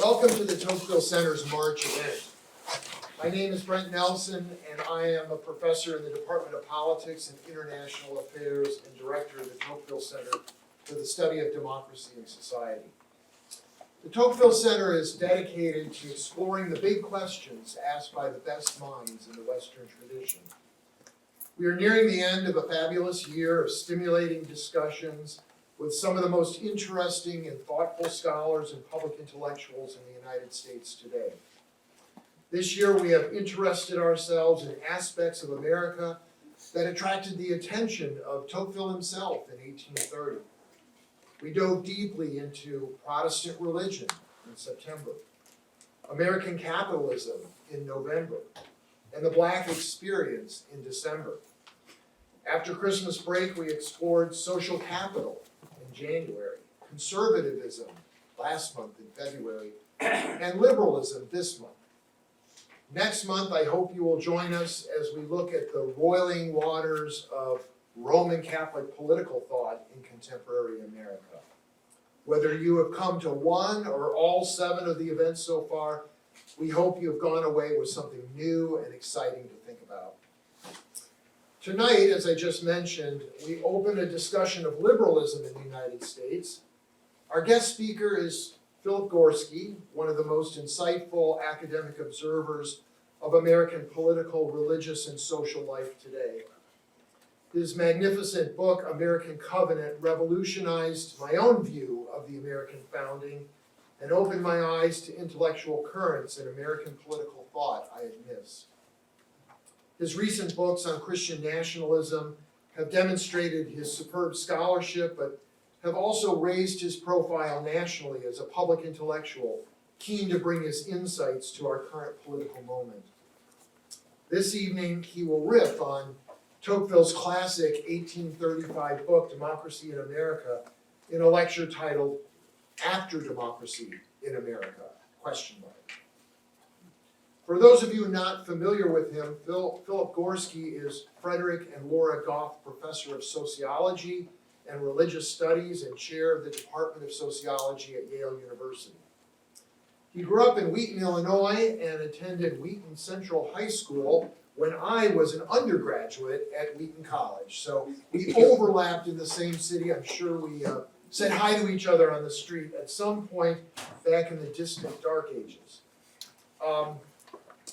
Welcome to the Tocqueville Center's March event. My name is Brent Nelson, and I am a professor in the Department of Politics and International Affairs and director of the Tocqueville Center for the Study of Democracy and Society. The Tocqueville Center is dedicated to exploring the big questions asked by the best minds in the Western tradition. We are nearing the end of a fabulous year of stimulating discussions with some of the most interesting and thoughtful scholars and public intellectuals in the United States today. This year we have interested ourselves in aspects of America that attracted the attention of Tocqueville himself in 1830. We dove deeply into Protestant religion in September, American capitalism in November, and the Black experience in December. After Christmas break, we explored social capital in January, conservatism last month in February, and liberalism this month. Next month, I hope you will join us as we look at the roiling waters of Roman Catholic political thought in contemporary America. Whether you have come to one or all 7 of the events so far, we hope you have gone away with something new and exciting to think about. Tonight, as I just mentioned, we open a discussion of liberalism in the United States. Our guest speaker is Philip Gorski, one of the most insightful academic observers of American political, religious, and social life today. His magnificent book, American Covenant, revolutionized my own view of the American founding and opened my eyes to intellectual currents in American political thought I had missed. His recent books on Christian nationalism have demonstrated his superb scholarship, but have also raised his profile nationally as a public intellectual, keen to bring his insights to our current political moment. This evening, he will riff on Tocqueville's classic 1835 book, Democracy in America, in a lecture titled, After Democracy in America, ? For those of you not familiar with him, Philip Gorski is Frederick and Laura Goff Professor of Sociology and Religious Studies and Chair of the Department of Sociology at Yale University. He grew up in Wheaton, Illinois, and attended Wheaton Central High School when I was an undergraduate at Wheaton College. So we overlapped in the same city. I'm sure we said hi to each other on the street at some point back in the distant dark ages.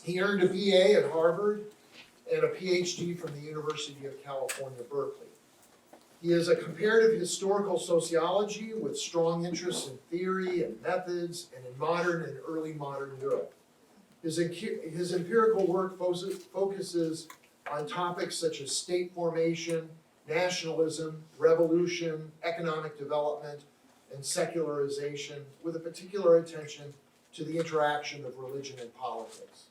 He earned a BA at Harvard and a PhD from the University of California, Berkeley. He is a comparative-historical sociology with strong interests in theory and methods and in modern and early modern Europe. His empirical work focuses on topics such as state formation, nationalism, revolution, economic development, and secularization, with a particular attention to the interaction of religion and politics.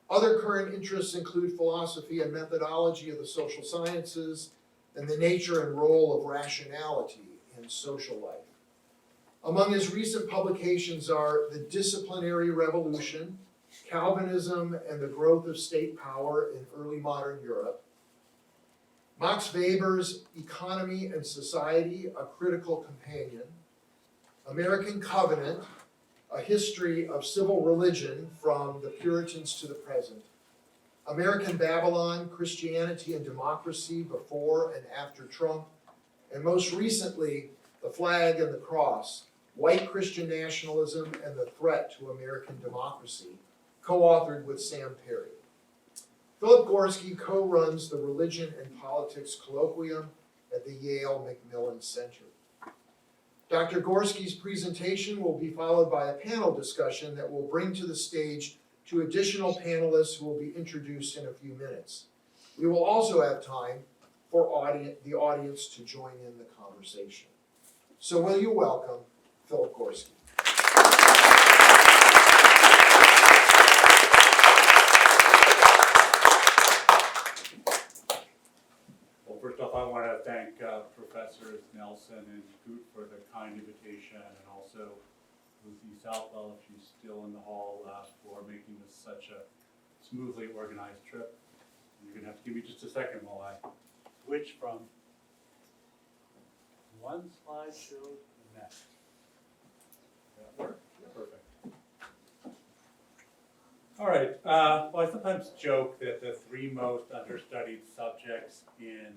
Other current interests include philosophy and methodology of the social sciences and the nature and role of rationality in social life. Among his recent publications are The Disciplinary Revolution, Calvinism and the Growth of State Power in Early Modern Europe, Max Weber's Economy and Society, A Critical Companion, American Covenant, A History of Civil Religion from the Puritans to the Present, American Babylon, Christianity and Democracy Before and After Trump, and most recently, The Flag and the Cross, White Christian Nationalism and the Threat to American Democracy, co-authored with Sam Perry. Philip Gorski co-runs the Religion and Politics Colloquium at the Yale MacMillan Center. Dr. Gorski's presentation will be followed by a panel discussion that will bring to the stage 2 additional panelists who will be introduced in a few minutes. We will also have time for the audience to join in the conversation. So will you welcome Philip Gorski. Well, first off, I want to thank Professors Nelson and Goot for the kind invitation, and also Lucy Southwell, if she's still in the hall, for making this such a smoothly organized trip. And you're going to have to give me just a second while I switch from one slideshow to the next. Does that work? Perfect. All right, well, I sometimes joke that the three most understudied subjects in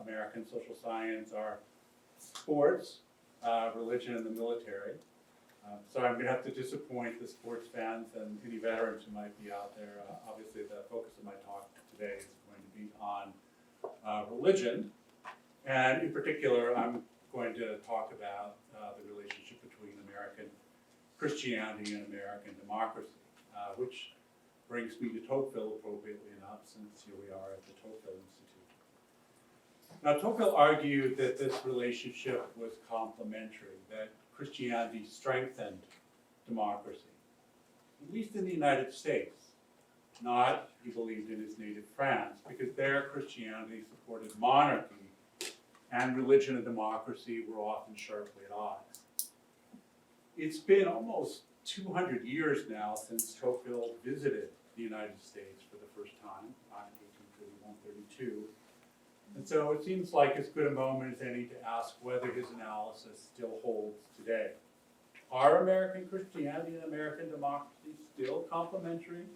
American social science are sports, religion, and the military. So I'm gonna have to disappoint the sports fans and any veterans who might be out there. Obviously, the focus of my talk today is going to be on religion. And in particular, I'm going to talk about the relationship between American Christianity and American democracy, which brings me to Tocqueville, appropriately enough, since here we are at the Tocqueville Institute. Now, Tocqueville argued that this relationship was complementary, that Christianity strengthened democracy, at least in the United States. Not, he believed, in his native France, because there Christianity supported monarchy, and religion and democracy were often sharply at odds. It's been almost 200 years now since Tocqueville visited the United States for the first time, in 1831-32. And so it seems like as good a moment as any to ask whether his analysis still holds today. Are American Christianity and American democracy still complementary?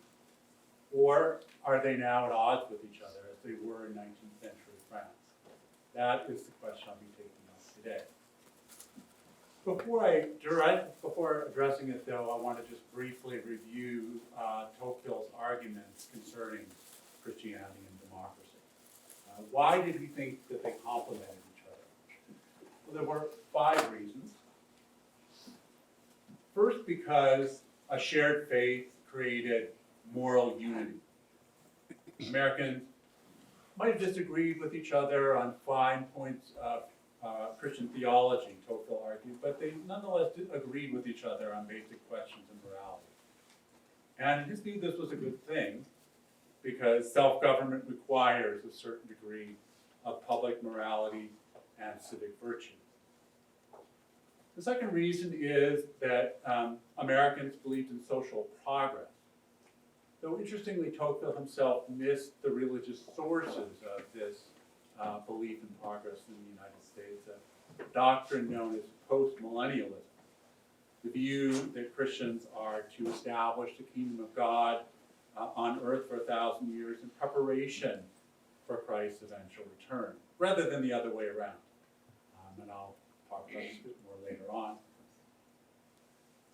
Or are they now at odds with each other as they were in 19th century France? That is the question I'll be taking up today. Before addressing it, though, I want to just briefly review Tocqueville's arguments concerning Christianity and democracy. Why did he think that they complemented each other? Well, there were 5 reasons. First, because a shared faith created moral unity. Americans might have disagreed with each other on fine points of Christian theology, Tocqueville argued, but they nonetheless agreed with each other on basic questions of morality. And in his view, this was a good thing, because self-government requires a certain degree of public morality and civic virtue. The second reason is that Americans believed in social progress. Though interestingly, Tocqueville himself missed the religious sources of this belief in progress in the United States, a doctrine known as post-millennialism, the view that Christians are to establish the kingdom of God on earth for 1,000 years in preparation for Christ's eventual return, rather than the other way around. And I'll talk about this a bit more later on.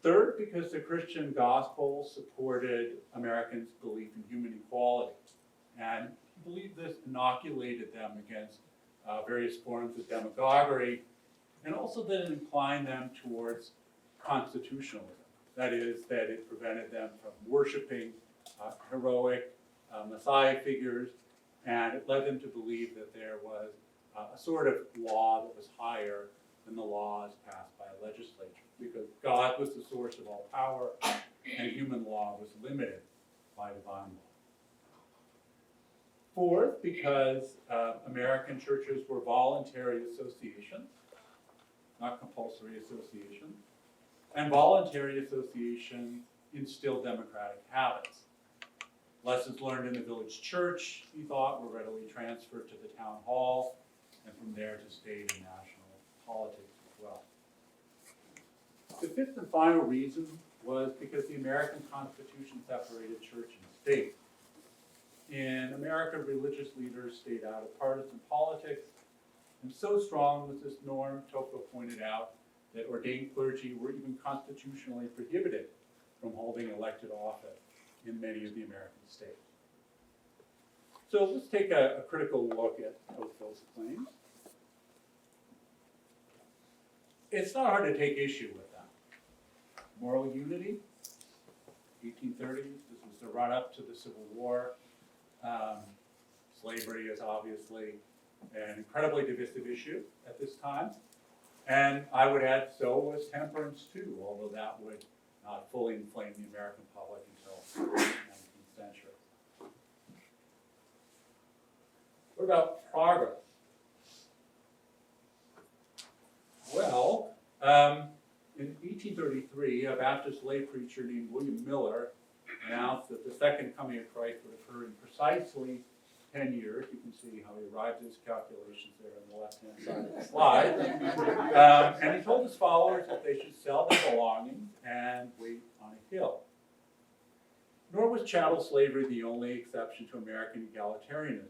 Third, because the Christian gospel supported Americans' belief in human equality, and he believed this inoculated them against various forms of demagoguery, and also that it inclined them towards constitutionalism. That is, that it prevented them from worshiping heroic Messiah figures, and it led them to believe that there was a sort of law that was higher than the laws passed by a legislature, because God was the source of all power, and human law was limited by divine law. Fourth, because American churches were voluntary associations, not compulsory associations, and voluntary associations instilled democratic habits. Lessons learned in the village church, he thought, were readily transferred to the town hall, and from there to state and national politics as well. The fifth and final reason was because the American Constitution separated church and state. In America, religious leaders stayed out of partisan politics, and so strong was this norm, Tocqueville pointed out, that ordained clergy were even constitutionally prohibited from holding elected office in many of the American states. So let's take a critical look at Tocqueville's claims. It's not hard to take issue with them. Moral unity, 1830s, this was the run-up to the Civil War. Slavery is obviously an incredibly divisive issue at this time. And I would add, so was temperance too, although that would not fully inflame the American public until the 19th century. What about progress? Well, in 1833, a Baptist lay preacher named William Miller announced that the second coming of Christ would occur in precisely 10 years. You can see how he arrived at his calculations there on the left-hand side of the slide. And he told his followers that they should sell their belongings and wait on a hill. Nor was chattel slavery the only exception to American egalitarianism.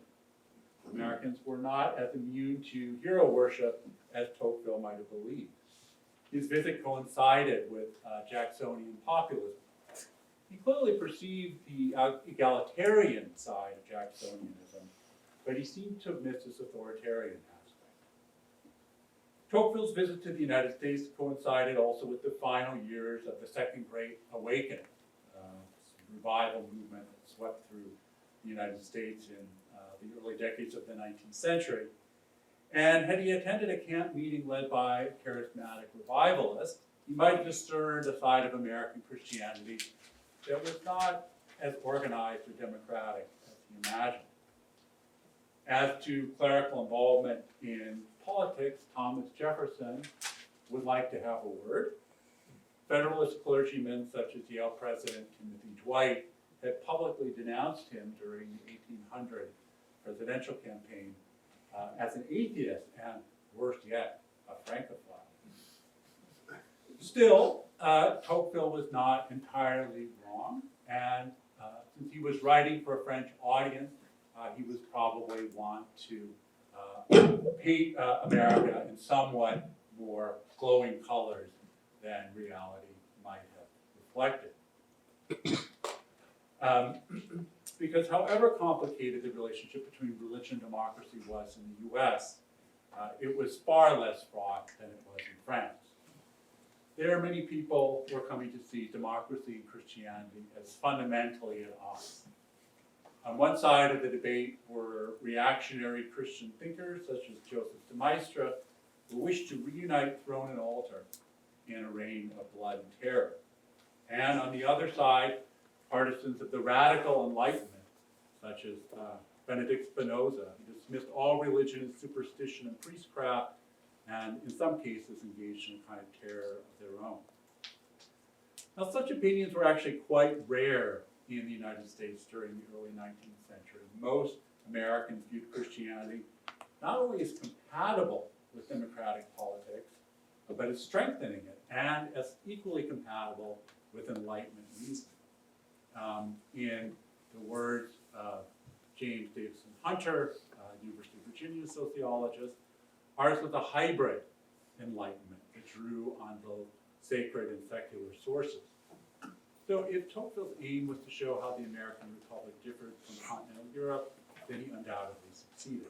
Americans were not as immune to hero worship as Tocqueville might have believed. His visit coincided with Jacksonian populism. He clearly perceived the egalitarian side of Jacksonianism, but he seemed to have missed its authoritarian aspect. Tocqueville's visit to the United States coincided also with the final years of the Second Great Awakening, revival movement that swept through the United States in the early decades of the 19th century. And had he attended a camp meeting led by a charismatic revivalist, he might have discerned a side of American Christianity that was not as organized or democratic as he imagined. As to clerical involvement in politics, Thomas Jefferson would like to have a word. Federalist clergymen such as Yale President Timothy Dwight had publicly denounced him during the 1800 presidential campaign as an atheist and, worse yet, a Francophile. Still, Tocqueville was not entirely wrong, and since he was writing for a French audience, he was probably want to paint America in somewhat more glowing colors than reality might have reflected. Because however complicated the relationship between religion and democracy was in the US, it was far less fraught than it was in France. There, many people were coming to see democracy and Christianity as fundamentally at odds. On one side of the debate were reactionary Christian thinkers such as Joseph de Maistre, who wished to reunite throne and altar in a reign of blood and terror. And on the other side, partisans of the radical Enlightenment, such as Benedict Spinoza, who dismissed all religion as superstition and priestcraft, and in some cases engaged in a kind of terror of their own. Now, such opinions were actually quite rare in the United States during the early 19th century. Most Americans viewed Christianity not only as compatible with democratic politics, but as strengthening it, and as equally compatible with Enlightenment reason. In the words of James Davison Hunter, University of Virginia sociologist, ours was a hybrid Enlightenment that drew on both sacred and secular sources. So if Tocqueville's aim was to show how the American Republic differed from continental Europe, then he undoubtedly succeeded.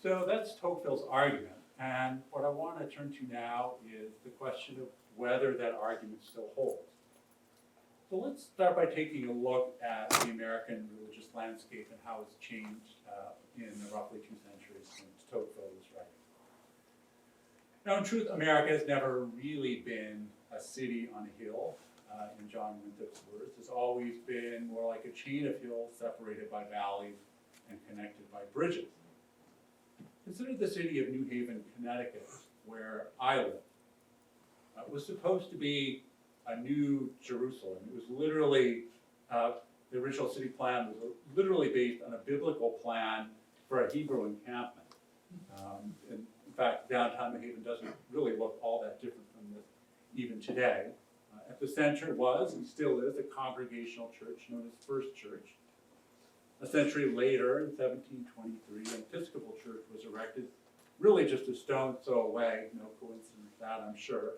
So that's Tocqueville's argument, and what I want to turn to now is the question of whether that argument still holds. So let's start by taking a look at the American religious landscape and how it's changed in the roughly 2 centuries since Tocqueville was writing. Now, in truth, America has never really been a city on a hill, in John Winthrop's words. It's always been more like a chain of hills separated by valleys and connected by bridges. Consider the city of New Haven, Connecticut, where I live. It was supposed to be a new Jerusalem. It was literally, the original city plan was literally based on a biblical plan for a Hebrew encampment. And in fact, downtown New Haven doesn't really look all that different from this even today. At the center was, and still is, a congregational church known as First Church. A century later, in 1723, an Episcopal church was erected, really just a stone's throw away, no coincidence that, I'm sure.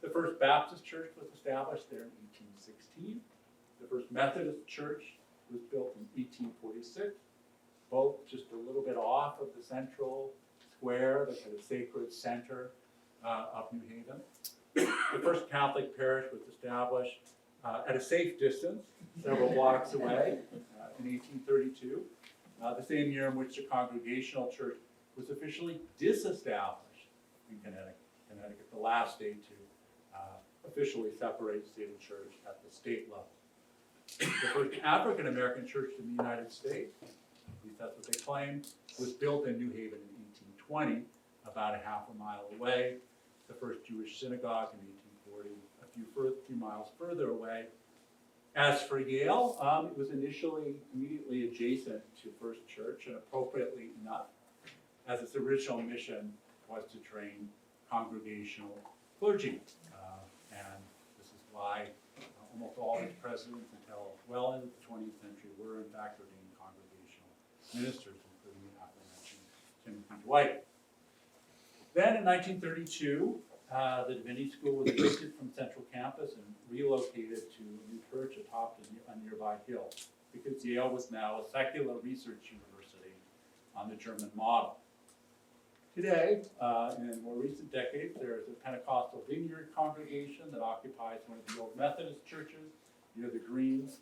The first Baptist church was established there in 1816. The first Methodist church was built in 1846, both just a little bit off of the central square, the kind of sacred center of New Haven. The first Catholic parish was established at a safe distance, several blocks away, in 1832, the same year in which the Congregational Church was officially disestablished in Connecticut. Connecticut, the last state to officially separate state and church at the state level. The first African American church in the United States, at least that's what they claim, was built in New Haven in 1820, about a half a mile away. The first Jewish synagogue in 1840, a few miles further away. As for Yale, it was initially immediately adjacent to First Church, and appropriately enough, as its original mission was to train congregational clergy. And this is why almost all its present presidents until well into the 20th century were in fact ordained congregational ministers, including the aforementioned Timothy Dwight. Then in 1932, the Divinity School was evicted from Central Campus and relocated to a new perch atop a nearby hill, because Yale was now a secular research university on the German model. Today, in more recent decades, there is a Pentecostal vineyard congregation that occupies one of the old Methodist churches near the Greens.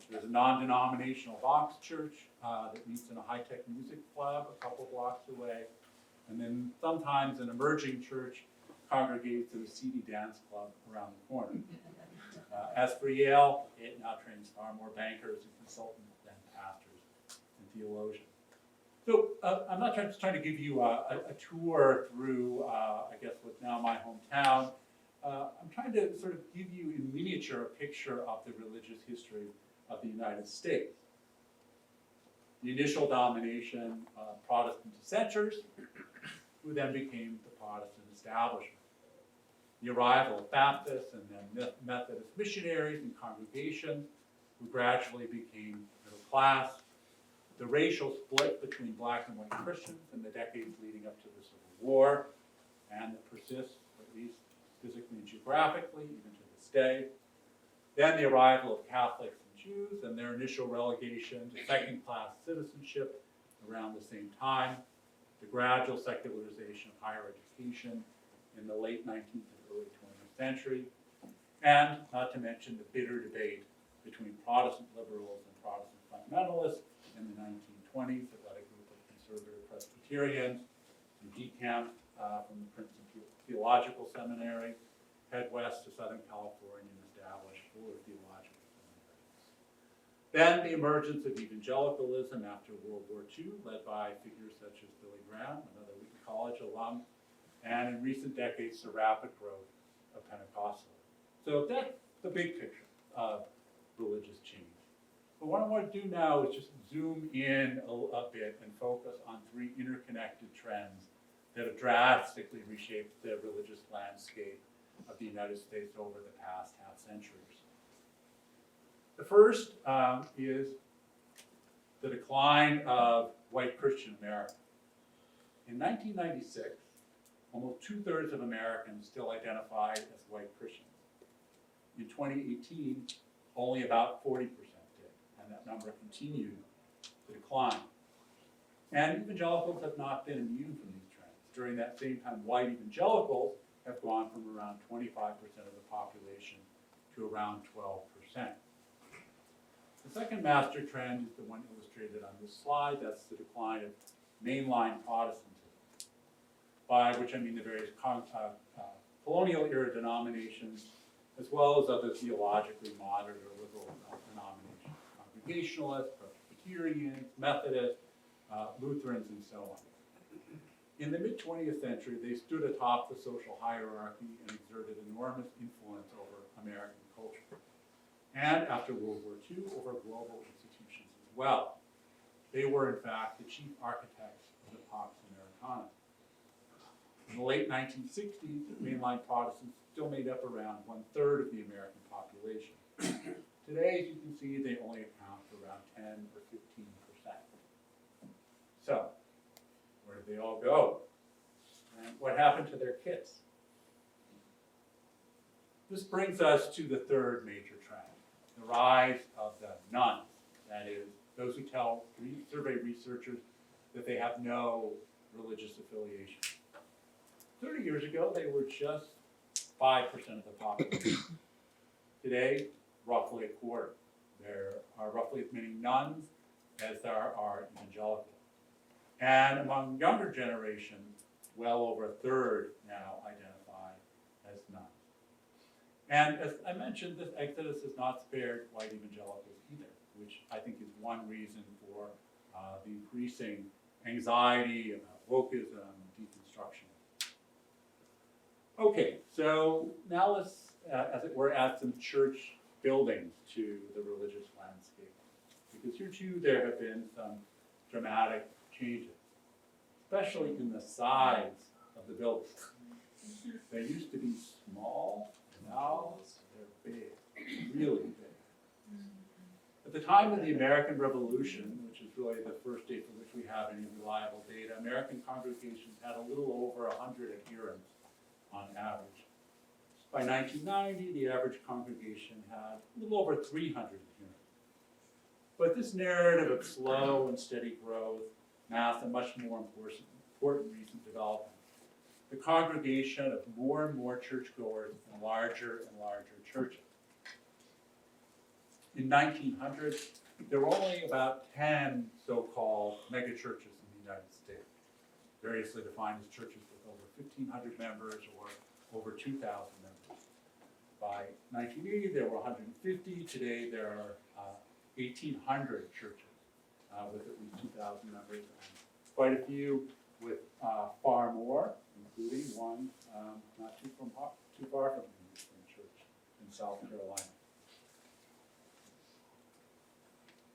There's a non-denominational Vox church that meets in a high-tech music club a couple blocks away. And then sometimes an emerging church congregates at a seedy dance club around the corner. As for Yale, it now trains far more bankers and consultants than pastors and theologians. So I'm not just trying to give you a tour through, I guess, what's now my hometown. I'm trying to sort of give you in miniature a picture of the religious history of the United States. The initial domination of Protestant dissenters, who then became the Protestant establishment. The arrival of Baptists and then Methodist missionaries and congregations, who gradually became middle class. The racial split between black and white Christians in the decades leading up to the Civil War, and that persists, at least physically and geographically, even to this day. Then the arrival of Catholics and Jews and their initial relegation to second-class citizenship around the same time. The gradual secularization of higher education in the late 19th and early 20th century. And not to mention the bitter debate between Protestant liberals and Protestant fundamentalists in the 1920s that led a group of conservative Presbyterians who decamped from the Princeton Theological Seminary, head west to Southern California and establish Fuller Theological Seminary. Then the emergence of evangelicalism after World War II, led by figures such as Billy Graham, another Wheaton College alum, and in recent decades, the rapid growth of Pentecostalism. So that's the big picture of religious change. But what I want to do now is just zoom in a bit and focus on three interconnected trends that have drastically reshaped the religious landscape of the United States over the past half century. The first is the decline of white Christian America. In 1996, almost 2/3 of Americans still identified as white Christians. In 2018, only about 40% did, and that number continued to decline. And evangelicals have not been immune from these trends. During that same time, white evangelicals have gone from around 25% of the population to around 12%. The second master trend is the one illustrated on this slide. That's the decline of mainline Protestantism, by which I mean the various colonial era denominations, as well as other theologically moderate or liberal denominations, Congregationalists, Presbyterians, Methodists, Lutherans, and so on. In the mid-20th century, they stood atop the social hierarchy and exerted enormous influence over American culture. And after World War II, over global institutions as well. They were, in fact, the chief architects of the Pax Americana. In the late 1960s, mainline Protestants still made up around 1/3 of the American population. Today, as you can see, they only account for around 10 or 15%. So, where did they all go? And what happened to their kids? This brings us to the third major trend, the rise of the nones. That is, those who tell survey researchers that they have no religious affiliation. 30 years ago, they were just 5% of the population. Today, roughly a quarter. There are roughly as many nuns as there are evangelicals. And among younger generations, well over a third now identify as nuns. And as I mentioned, this exodus has not spared white evangelicals either, which I think is one reason for the increasing anxiety about wokeism and deconstruction. Okay, so now let's, as it were, add some church buildings to the religious landscape. Because here too there have been some dramatic changes, especially in the size of the buildings. They used to be small, now they're big, really big. time of the American Revolution, which is really the first date for which we have any reliable data, American congregations had a little over 100 adherents on average. By 1990, the average congregation had a little over 300 adherents. But this narrative of slow and steady growth masked a much more important recent development. The congregation of more and more churchgoers in larger and larger churches. In 1900, there were only about 10 so-called megachurches in the United States, variously defined as churches with over 1,500 members or over 2,000 members. By 1980, there were 150. Today, there are 1,800 churches with at least 2,000 members, and quite a few with far more, including one not too far from the Lutheran Church in South Carolina.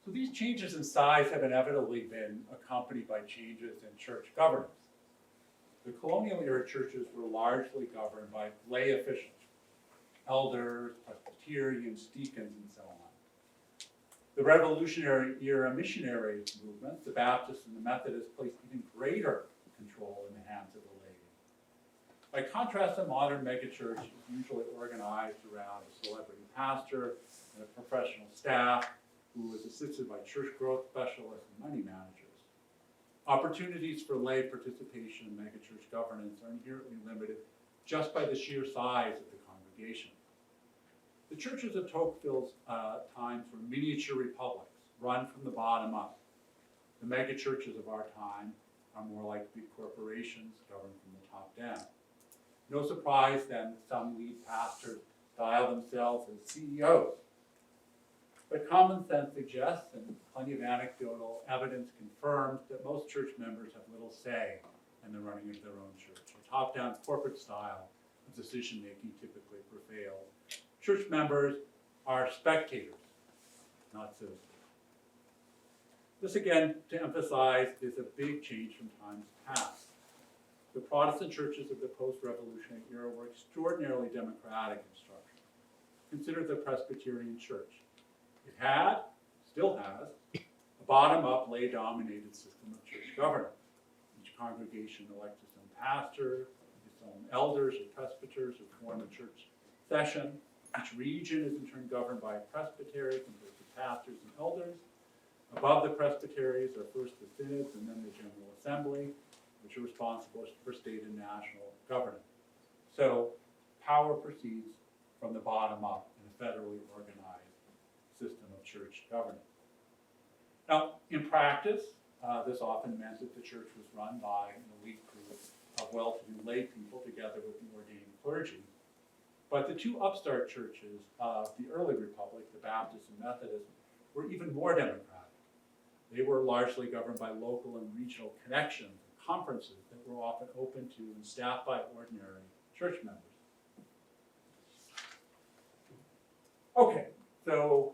So these changes in size have inevitably been accompanied by changes in church governance. The colonial era churches were largely governed by lay officials, elders, Presbyterians, deacons, and so on. The Revolutionary era missionary movements, the Baptists and the Methodists, placed even greater control in the hands of the laity. By contrast, a modern megachurch is usually organized around a celebrity pastor and a professional staff who is assisted by church growth specialists and money managers. Opportunities for lay participation in megachurch governance are inherently limited just by the sheer size of the congregation. The churches of Tocqueville's times were miniature republics, run from the bottom up. The megachurches of our time are more like big corporations governed from the top down. No surprise then that some lead pastors style themselves as CEOs. But common sense suggests, and plenty of anecdotal evidence confirms, that most church members have little say in the running of their own church. A top-down corporate style of decision-making typically prevails. Church members are spectators, not citizens. This, again, to emphasize, is a big change from times past. The Protestant churches of the post-revolutionary era were extraordinarily democratic in structure. Consider the Presbyterian Church. It had, still has, a bottom-up, lay-dominated system of church governance. Each congregation elects its own pastor, its own elders or presbyters who form a church session. Each region is in turn governed by a presbytery composed of pastors and elders. Above the presbyteries are first the synods and then the General Assembly, which are responsible for state and national governance. So power proceeds from the bottom up in a federally organized system of church governance. Now, in practice, this often meant that the church was run by an elite group of well-to-do lay people together with the ordained clergy. But the two upstart churches of the early republic, the Baptists and Methodists, were even more democratic. They were largely governed by local and regional connections and conferences that were often open to and staffed by ordinary church members. Okay, so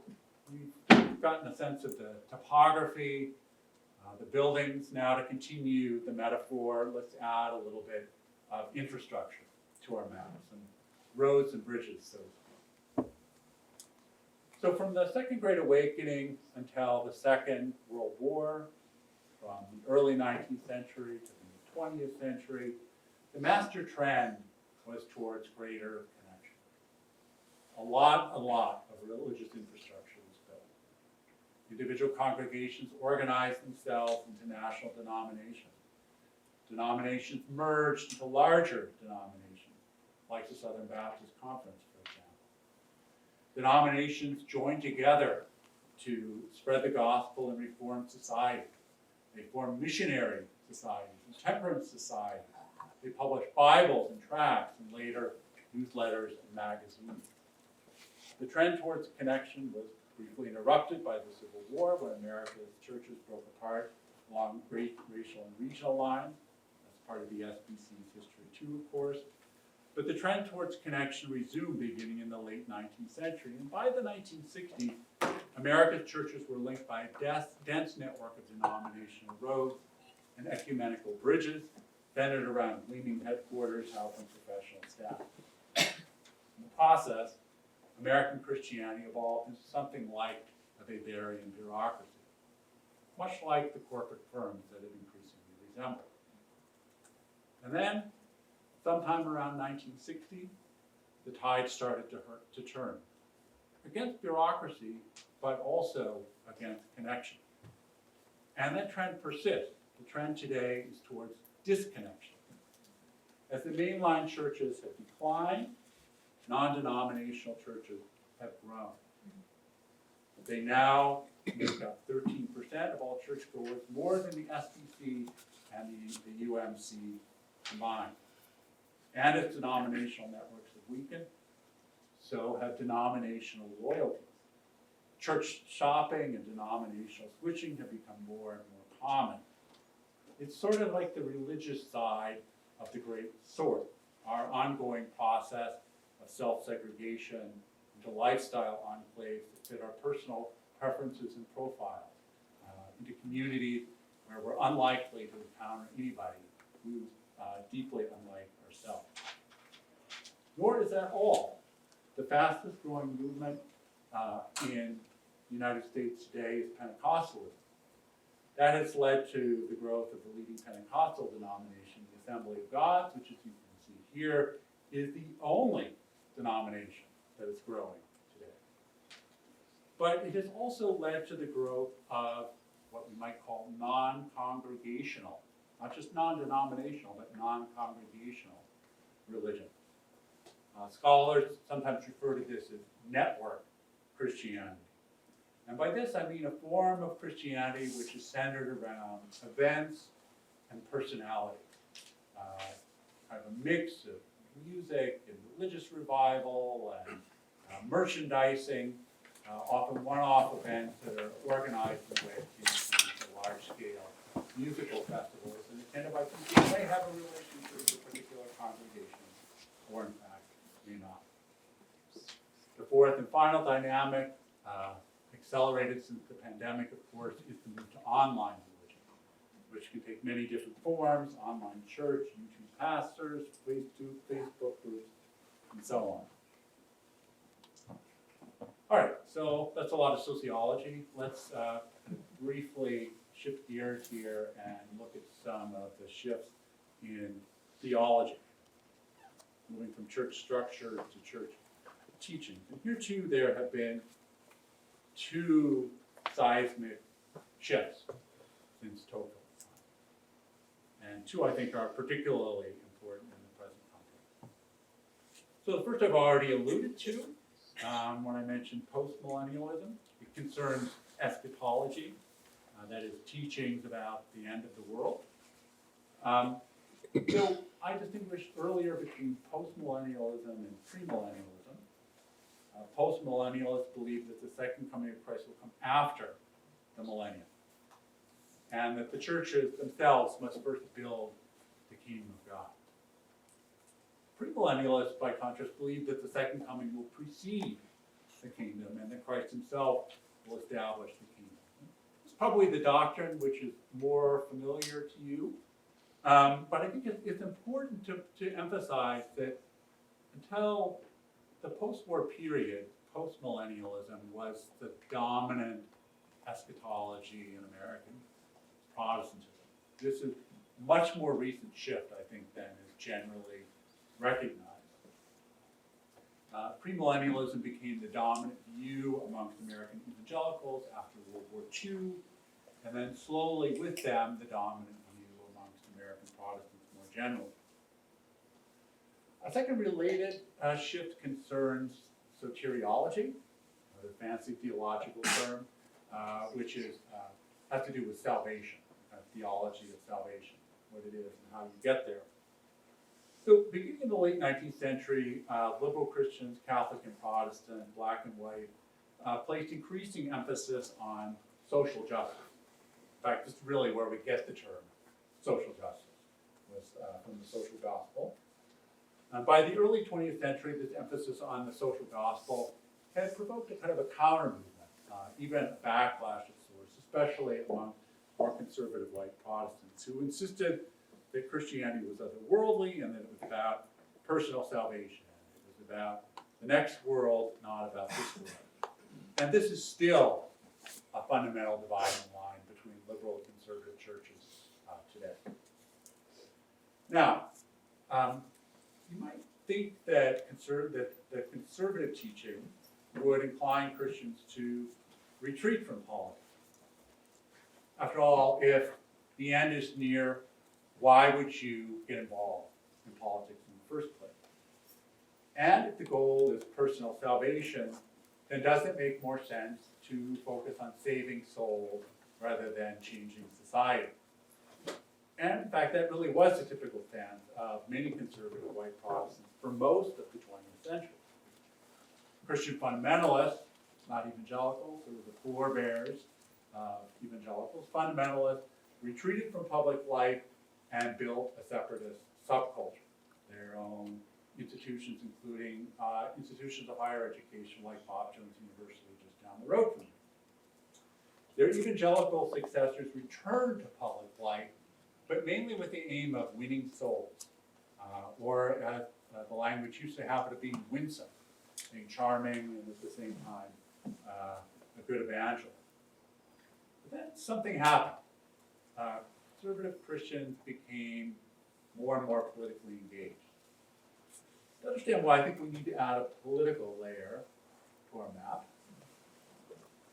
we've gotten a sense of the topography, the buildings. Now to continue the metaphor, let's add a little bit of infrastructure to our map, some roads and bridges, so to speak. So from the Second Great Awakening until the Second World War, from the early 19th century to the 20th century, the master trend was towards greater connection. A lot of religious infrastructure was built. Individual congregations organized themselves into national denominations. Denominations merged into larger denominations, like the Southern Baptist Conference, for example. Denominations joined together to spread the gospel and reform society. They formed missionary societies and temperance societies. They published Bibles and tracts and later newsletters and magazines. The trend towards connection was briefly interrupted by the Civil War when America's churches broke apart along great racial and regional lines. That's part of the SBC's history too, of course. But the trend towards connection resumed beginning in the late 19th century. And by the 1960s, America's churches were linked by a dense network of denominational roads and ecumenical bridges centered around gleaming headquarters, health, and professional staff. In the process, American Christianity evolved into something like a Bavarian bureaucracy, much like the corporate firms that it increasingly resembled. And then, sometime around 1960, the tide started to turn against bureaucracy, but also against connection. And that trend persists. The trend today is towards disconnection. As the mainline churches have declined, non-denominational churches have grown. They now make up 13% of all churchgoers, more than the SBC and the UMC combined. And as denominational networks have weakened, so have denominational loyalties. Church shopping and denominational switching have become more and more common. It's sort of like the religious side of the Great Sort, our ongoing process of self-segregation into lifestyle enclaves that fit our personal preferences and profiles, into communities where we're unlikely to encounter anybody who's deeply unlike ourselves. Nor is that all. The fastest growing movement in the United States today is Pentecostalism. That has led to the growth of the leading Pentecostal denomination, the Assembly of God, which, as you can see here, is the only denomination that is growing today. But it has also led to the growth of what we might call non-congregational, not just non-denominational, but non-congregational religion. Scholars sometimes refer to this as network Christianity. And by this I mean a form of Christianity which is centered around events and personality. Kind of a mix of music and religious revival and merchandising, often one-off events that are organized in a way into large-scale musical festivals and attended by people who may have a relationship with a particular congregation, or in fact, may not. The fourth and final dynamic, accelerated since the pandemic, of course, is the move to online religion, which can take many different forms: online church, YouTube pastors, Facebook groups, and so on. All right, so that's a lot of sociology. Let's briefly shift gears here and look at some of the shifts in theology, moving from church structure to church teachings. And here too, there have been two seismic shifts since Tocqueville. And two, I think, are particularly important in the present context. So the first I've already alluded to when I mentioned postmillennialism. It concerns eschatology, that is, teachings about the end of the world. So I distinguished earlier between postmillennialism and premillennialism. Postmillennialists believe that the second coming of Christ will come after the millennium, and that the churches themselves must first build the kingdom of God. Premillennialists, by contrast, believe that the second coming will precede the kingdom, and that Christ himself will establish the kingdom. It's probably the doctrine which is more familiar to you, but I think it's important to emphasize that until the post-war period, postmillennialism was the dominant eschatology in American Protestantism. This is a much more recent shift, I think, than is generally recognized. Premillennialism became the dominant view amongst American evangelicals after World War II, and then slowly with them, the dominant view amongst American Protestants more generally. A second related shift concerns soteriology, the fancy theological term, which has to do with salvation, theology of salvation, what it is and how you get there. So beginning in the late 19th century, liberal Christians, Catholic and Protestant, black and white, placed increasing emphasis on social justice. In fact, this is really where we get the term social justice, was from the social gospel. By the early 20th century, this emphasis on the social gospel had provoked a kind of a counter movement, even a backlash of sorts, especially among more conservative white Protestants who insisted that Christianity was otherworldly and that it was about personal salvation. It was about the next world, not about this world. And this is still fundamental dividing line between liberal and conservative churches today. Now, you might think that the conservative teaching would incline Christians to retreat from politics. After all, if the end is near, why would you get involved in politics in the first place? And if the goal is personal salvation, then does it make more sense to focus on saving souls rather than changing society? And in fact, that really was the typical stance of many conservative white Protestants for most of the 20th century. Christian fundamentalists, not evangelicals, there were the forebears of evangelicals, fundamentalists retreated from public life and built a separatist subculture, their own institutions, including institutions of higher education like Bob Jones University just down the road from them. Their evangelical successors returned to public life, but mainly with the aim of winning souls, or as the language used to have it of being winsome, being charming and at the same time a good evangelist. But then something happened. Conservative Christians became more and more politically engaged. To understand why, I think we need to add a political layer to our map.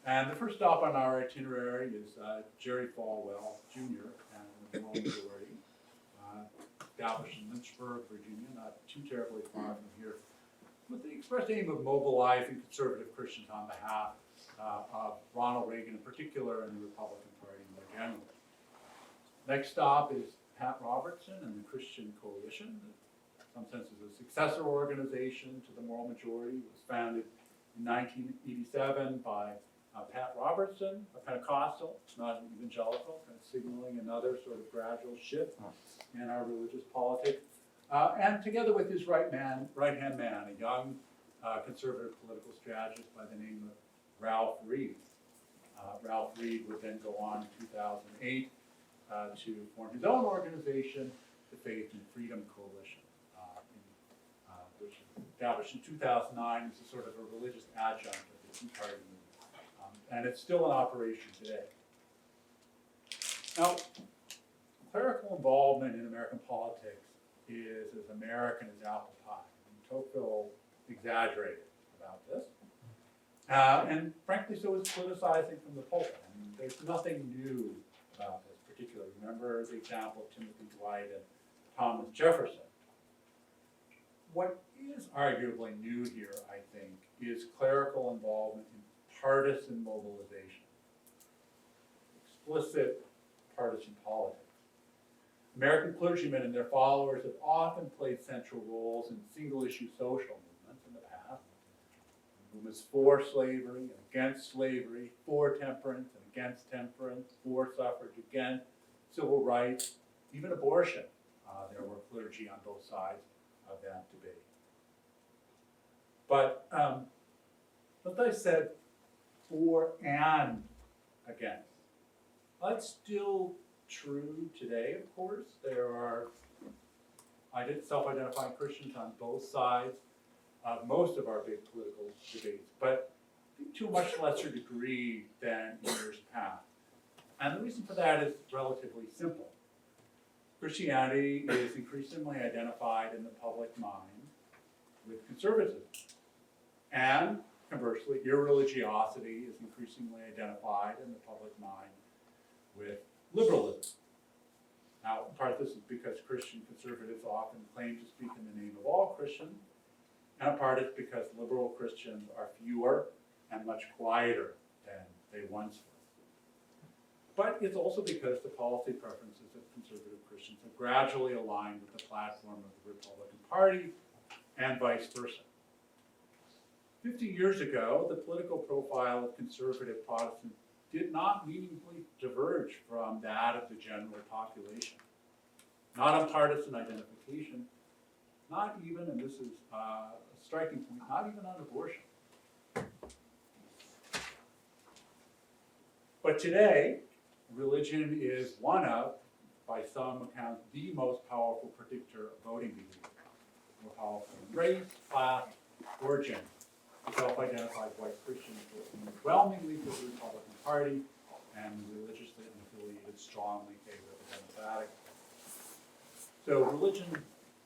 And the first stop on our itinerary is Jerry Falwell, Jr., and the Moral Majority, established in Lynchburg, Virginia, not too terribly far from here, with the express aim of mobilizing conservative Christians on behalf of Ronald Reagan in particular and the Republican Party more generally. Next stop is Pat Robertson and the Christian Coalition, that in some sense is a successor organization to the Moral Majority. It was founded in 1987 by Pat Robertson, a Pentecostal, not an evangelical, kind of signaling another sort of gradual shift in our religious politics. And together with his right-hand man, a young conservative political strategist by the name of Ralph Reed. Ralph Reed would then go on in 2008 to form his own organization, the Faith and Freedom Coalition, which was established in 2009 as a sort of a religious adjunct of the Tea Party movement. And it's still in operation today. Now, clerical involvement in American politics is as American as apple pie. And Tocqueville exaggerated about this. And frankly, so is politicizing from the pulpit. I mean, there's nothing new about this particularly. Remember the example of Timothy Dwight and Thomas Jefferson. What is arguably new here, I think, is clerical involvement in partisan mobilization, explicit partisan politics. American clergymen and their followers have often played central roles in single-issue social movements in the past. Movements for slavery and against slavery, for temperance and against temperance, for suffrage, against civil rights, even abortion. There were clergy on both sides of that debate. But as I said, for and against. That's still true today, of course. There are self-identifying Christians on both sides of most of our big political debates, but to a much lesser degree than in years past. And the reason for that is relatively simple. Christianity is increasingly identified in the public mind with conservatism. And conversely, irreligiosity is increasingly identified in the public mind with liberalism. Now, part of this is because Christian conservatives often claim to speak in the name of all Christians, and a part is because liberal Christians are fewer and much quieter than they once were. But it's also because the policy preferences of conservative Christians have gradually aligned with the platform of the Republican Party and vice versa. 50 years ago, the political profile of conservative Protestants did not meaningfully diverge from that of the general population. Not on partisan identification, not even, and this is a striking point, not even on abortion. But today, religion is one of, by some accounts, the most powerful predictor of voting behavior. More powerful than race, class, or gender. self-identified white Christians were overwhelmingly for the Republican Party, and religiously unaffiliated strongly favored the Democratic Party. So religion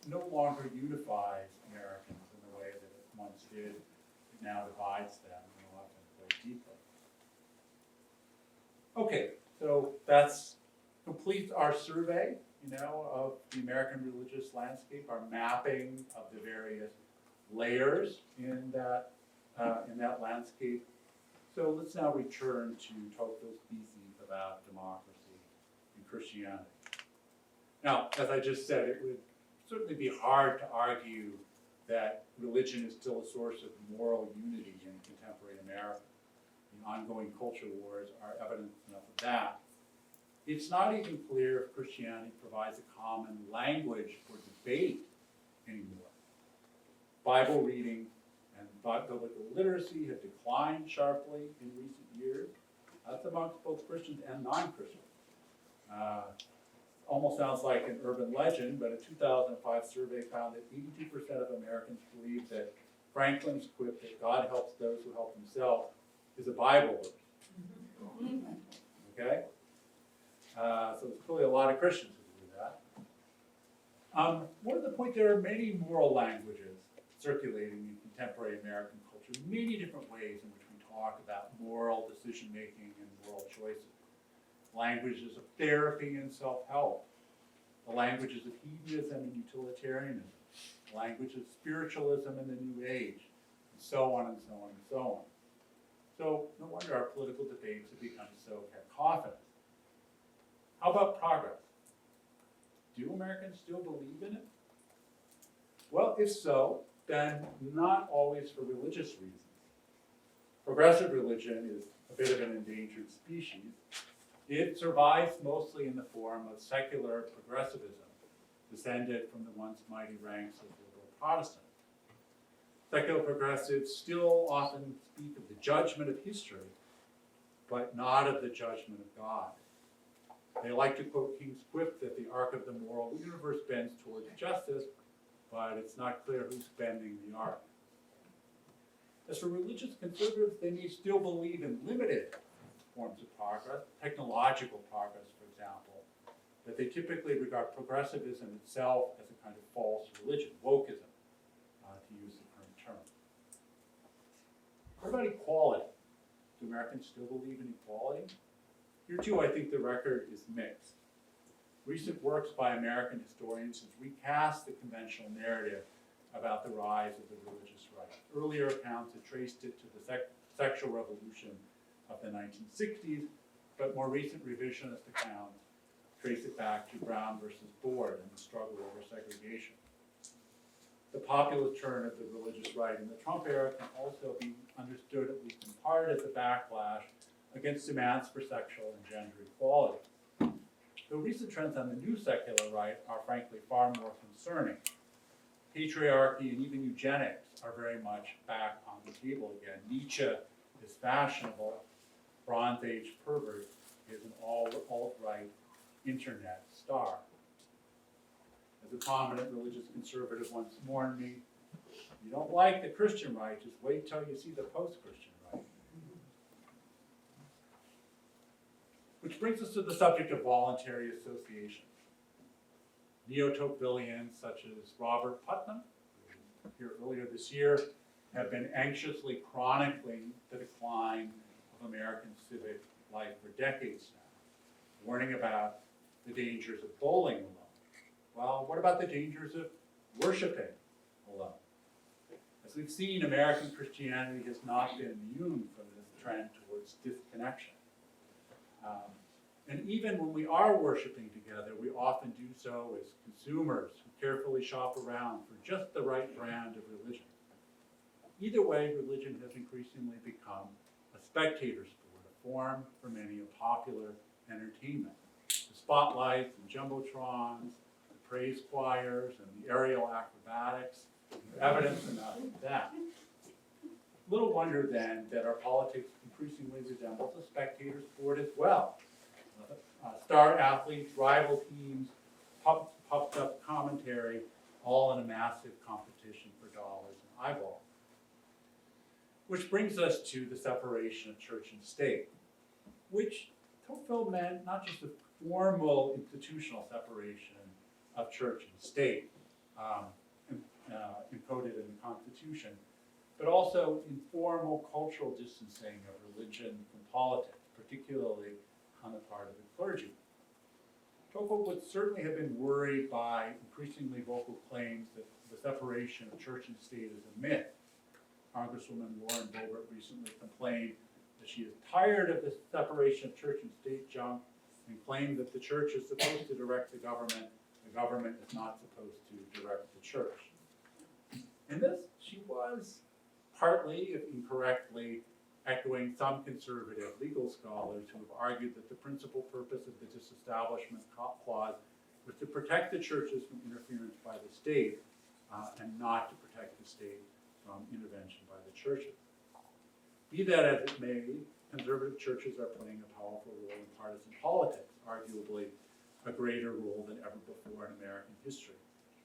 no longer unifies Americans in the way that it once did. It now divides them, and often quite deeply. Okay, so that's completes our survey, of the American religious landscape, our mapping of the various layers in that landscape. So let's now return to Tocqueville's theses about democracy and Christianity. Now, as I just said, it would certainly be hard to argue that religion is still a source of moral unity in contemporary America. The ongoing culture wars are evidence enough of that. It's not even clear if Christianity provides a common language for debate anymore. Bible reading and biblical literacy have declined sharply in recent years. That's amongst both Christians and non-Christians. Almost sounds like an urban legend, but a 2005 survey found that 82% of Americans believe that Franklin's quip that God helps those who help themselves is a Bible verse. Okay? So there's clearly a lot of Christians who do that. More to the point, there are many moral languages circulating in contemporary American culture, many different ways in which we talk about moral decision-making and moral choices. Languages of therapy and self-help, the languages of hedonism and utilitarianism, the language of spiritualism and the New Age, and so on and so on and so on. So no wonder our political debates have become so cacophonous. How about progress? Do Americans still believe in it? Well, if so, then not always for religious reasons. Progressive religion is a bit of an endangered species. It survives mostly in the form of secular progressivism, descended from the once mighty ranks of liberal Protestants. Secular progressives still often speak of the judgment of history, but not of the judgment of God. They like to quote King's quip that the arc of the moral universe bends towards justice, but it's not clear who's bending the arc. As for religious conservatives, they may still believe in limited forms of progress, technological progress, for example, but they typically regard progressivism itself as a kind of false religion, wokeism, to use the current term. What about equality? Do Americans still believe in equality? Here too, I think the record is mixed. Recent works by American historians have recast the conventional narrative about the rise of the religious right. Earlier accounts have traced it to the sexual revolution of the 1960s, but more recent revisionist accounts trace it back to Brown versus Board and the struggle over segregation. The populist turn of the religious right in the Trump era can also be understood, at least in part, as a backlash against demands for sexual and gender equality. The recent trends on the new secular right are frankly far more concerning. Patriarchy and even eugenics are very much back on the table again. Nietzsche is fashionable. Bronze Age pervert is an alt-right internet star. As a prominent religious conservative once warned me, you don't like the Christian right, just wait till you see the post-Christian right. Which brings us to the subject of voluntary association. Neo-Tocquevillians such as Robert Putnam, who was here earlier this year, have been anxiously chronicling the decline of American civic life for decades now, warning about the dangers of bowling alone. Well, what about the dangers of worshiping alone? As we've seen, American Christianity has not been immune from this trend towards disconnection. And even when we are worshiping together, we often do so as consumers who carefully shop around for just the right brand of religion. Either way, religion has increasingly become a spectator sport, a form for many of popular entertainment. The spotlights and jumbotrons, the praise choirs, and the aerial acrobatics, evidence enough of that. Little wonder then that our politics increasingly resembles a spectator sport as well. Star athletes, rival teams, puffed up commentary, all in a massive competition for dollars and eyeballs. Which brings us to the separation of church and state, which Tocqueville meant not just a formal institutional separation of church and state, encoded in the Constitution, but also informal cultural distancing of religion from politics, particularly on the part of the clergy. Tocqueville would certainly have been worried by increasingly vocal claims that the separation of church and state is a myth. Congresswoman Lauren Boebert recently complained that she is tired of the separation of church and state junk and claimed that the church is supposed to direct the government is not supposed to direct the church. In this, she was partly, if incorrectly, echoing some conservative legal scholars who have argued that the principal purpose of the Disestablishment Clause was to protect the churches from interference by the state and not to protect the state from intervention by the churches. Be that as it may, conservative churches are playing a powerful role in partisan politics, arguably a greater role than ever before in American history.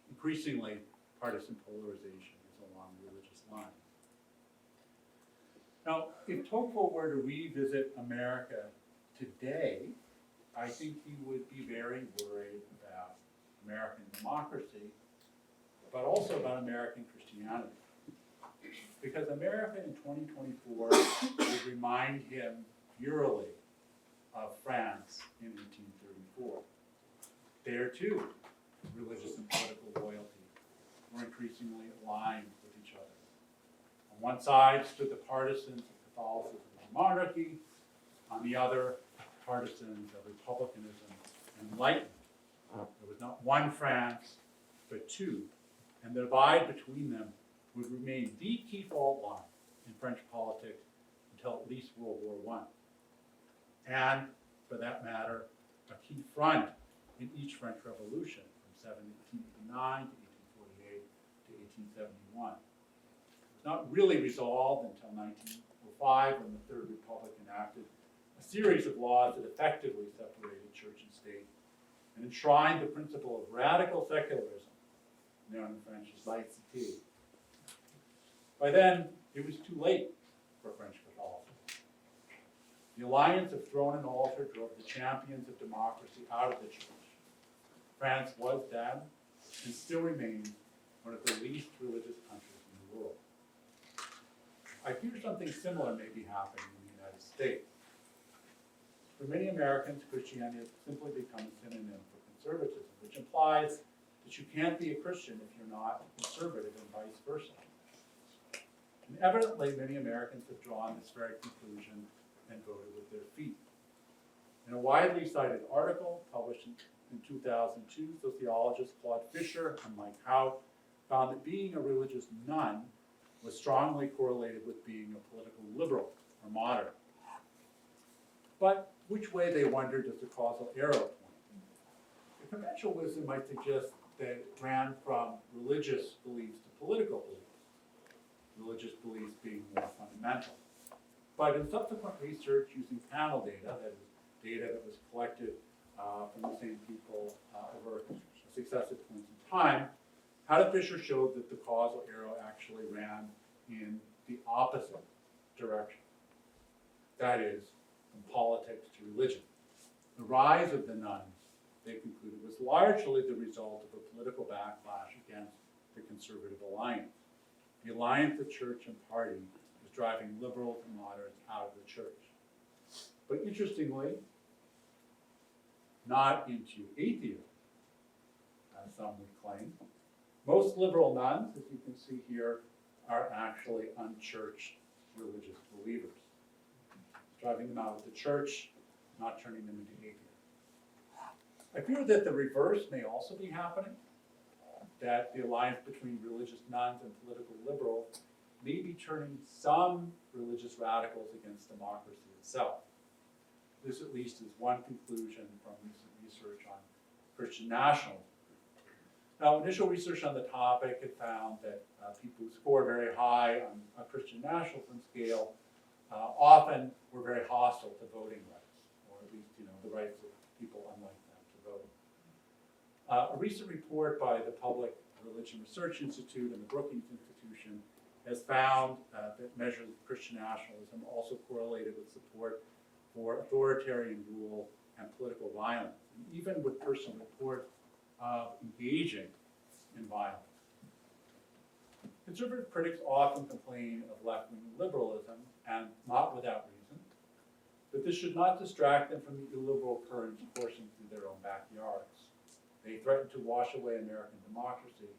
Increasingly, partisan polarization is along religious lines. Now, if Tocqueville were to revisit America today, I think he would be very worried about American democracy, but also about American Christianity. Because America in 2024 would remind him eerily of France in 1834. There too, religious and political loyalties were increasingly aligned with each other. On one side stood the partisans of Catholicism and monarchy, on the other, partisans of republicanism and enlightenment. There was not one France, but two, and the divide between them would remain the key fault line in French politics until at least World War I. And, for that matter, a key front in each French Revolution from 1789 to 1848 to 1871. It was not really resolved until 1905 when the Third Republic enacted a series of laws that effectively separated church and state and enshrined the principle of radical secularism, known in French as laïcité. By then, it was too late for French Catholicism. The alliance of throne and altar drove the champions of democracy out of the church. France was then, and still remains, one of the least religious countries in the world. I fear something similar may be happening in the United States. For many Americans, Christianity has simply become a synonym for conservatism, which implies that you can't be a Christian if you're not conservative and vice versa. And evidently, many Americans have drawn this very conclusion and voted with their feet. In a widely cited article published in 2002, sociologists Claude Fisher and Mike Hout found that being a religious nun was strongly correlated with being a political liberal or moderate. But which way, they wonder, does the causal arrow point? The conventional wisdom might suggest that it ran from religious beliefs to political beliefs, religious beliefs being more fundamental. But in subsequent research using panel data, that is, data that was collected from the same people over successive points in time, Hout Fisher showed that the causal arrow actually ran in the opposite direction. That is, from politics to religion. The rise of the nuns, they concluded, was largely the result of a political backlash against the conservative alliance. The alliance of church and party was driving liberals and moderates out of the church. But interestingly, not into atheism, as some would claim. Most liberal nuns, as you can see here, are actually unchurched religious believers. Driving them out of the church, not turning them into atheists. I fear that the reverse may also be happening, that the alliance between religious nuns and political liberals may be turning some religious radicals against democracy itself. This at least is one conclusion from recent research on Christian nationalism. Now, initial research on the topic had found that people who score very high on a Christian nationalism scale often were very hostile to voting rights, or at least, the rights of people unlike them to vote. A recent report by the Public Religion Research Institute and the Brookings Institution has found that measures of Christian nationalism also correlated with support for authoritarian rule and political violence, and even with personal reports of engaging in violence. Conservative critics often complain of left-wing liberalism, and not without reason, but this should not distract them from the illiberal currents coursing through their own backyards. They threaten to wash away American democracy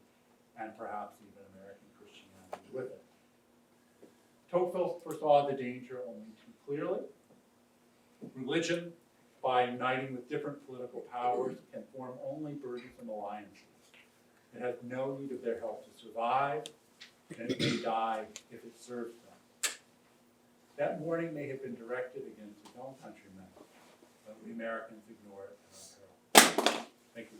and perhaps even American Christianity with it. Tocqueville foresaw the danger only too clearly. Religion, by uniting with different political powers, can form only burdensome alliances. It has no need of their help to survive, and it may die if it serves them. That warning may have been directed against his own countrymen, but we Americans ignore it at our peril. Thank you.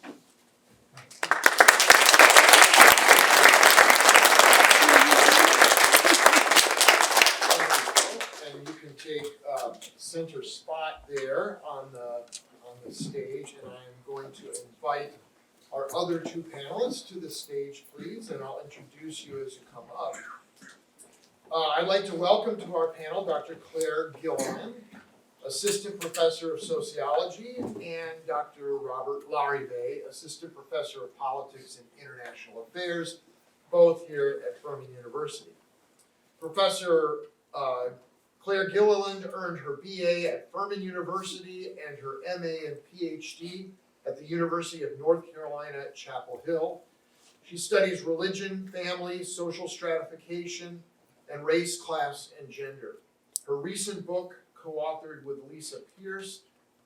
And you can take center spot there on the stage, and I'm going to invite our other two panelists to the stage, please, and I'll introduce you as you come up. I'd like to welcome to our panel Dr. Claire Gilliland, Assistant Professor of Sociology, and Dr. Robert Larive, Assistant Professor of Politics and International Affairs, both here at Furman University. Professor Claire Gilliland earned her BA at Furman University and her MA and PhD at the University of North Carolina at Chapel Hill. She studies religion, family, social stratification, and race, class, and gender. Her recent book, co-authored with Lisa Pierce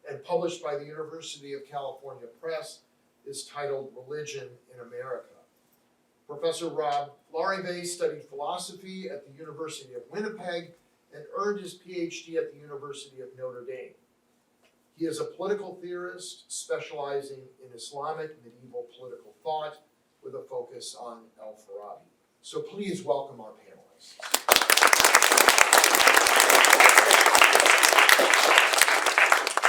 and published by the University of California Press, is titled Religion in America. Professor Rob Larive studied philosophy at the University of Winnipeg and earned his PhD at the University of Notre Dame. He is a political theorist specializing in Islamic medieval political thought with a focus on al-Farabi. So please welcome our panelists.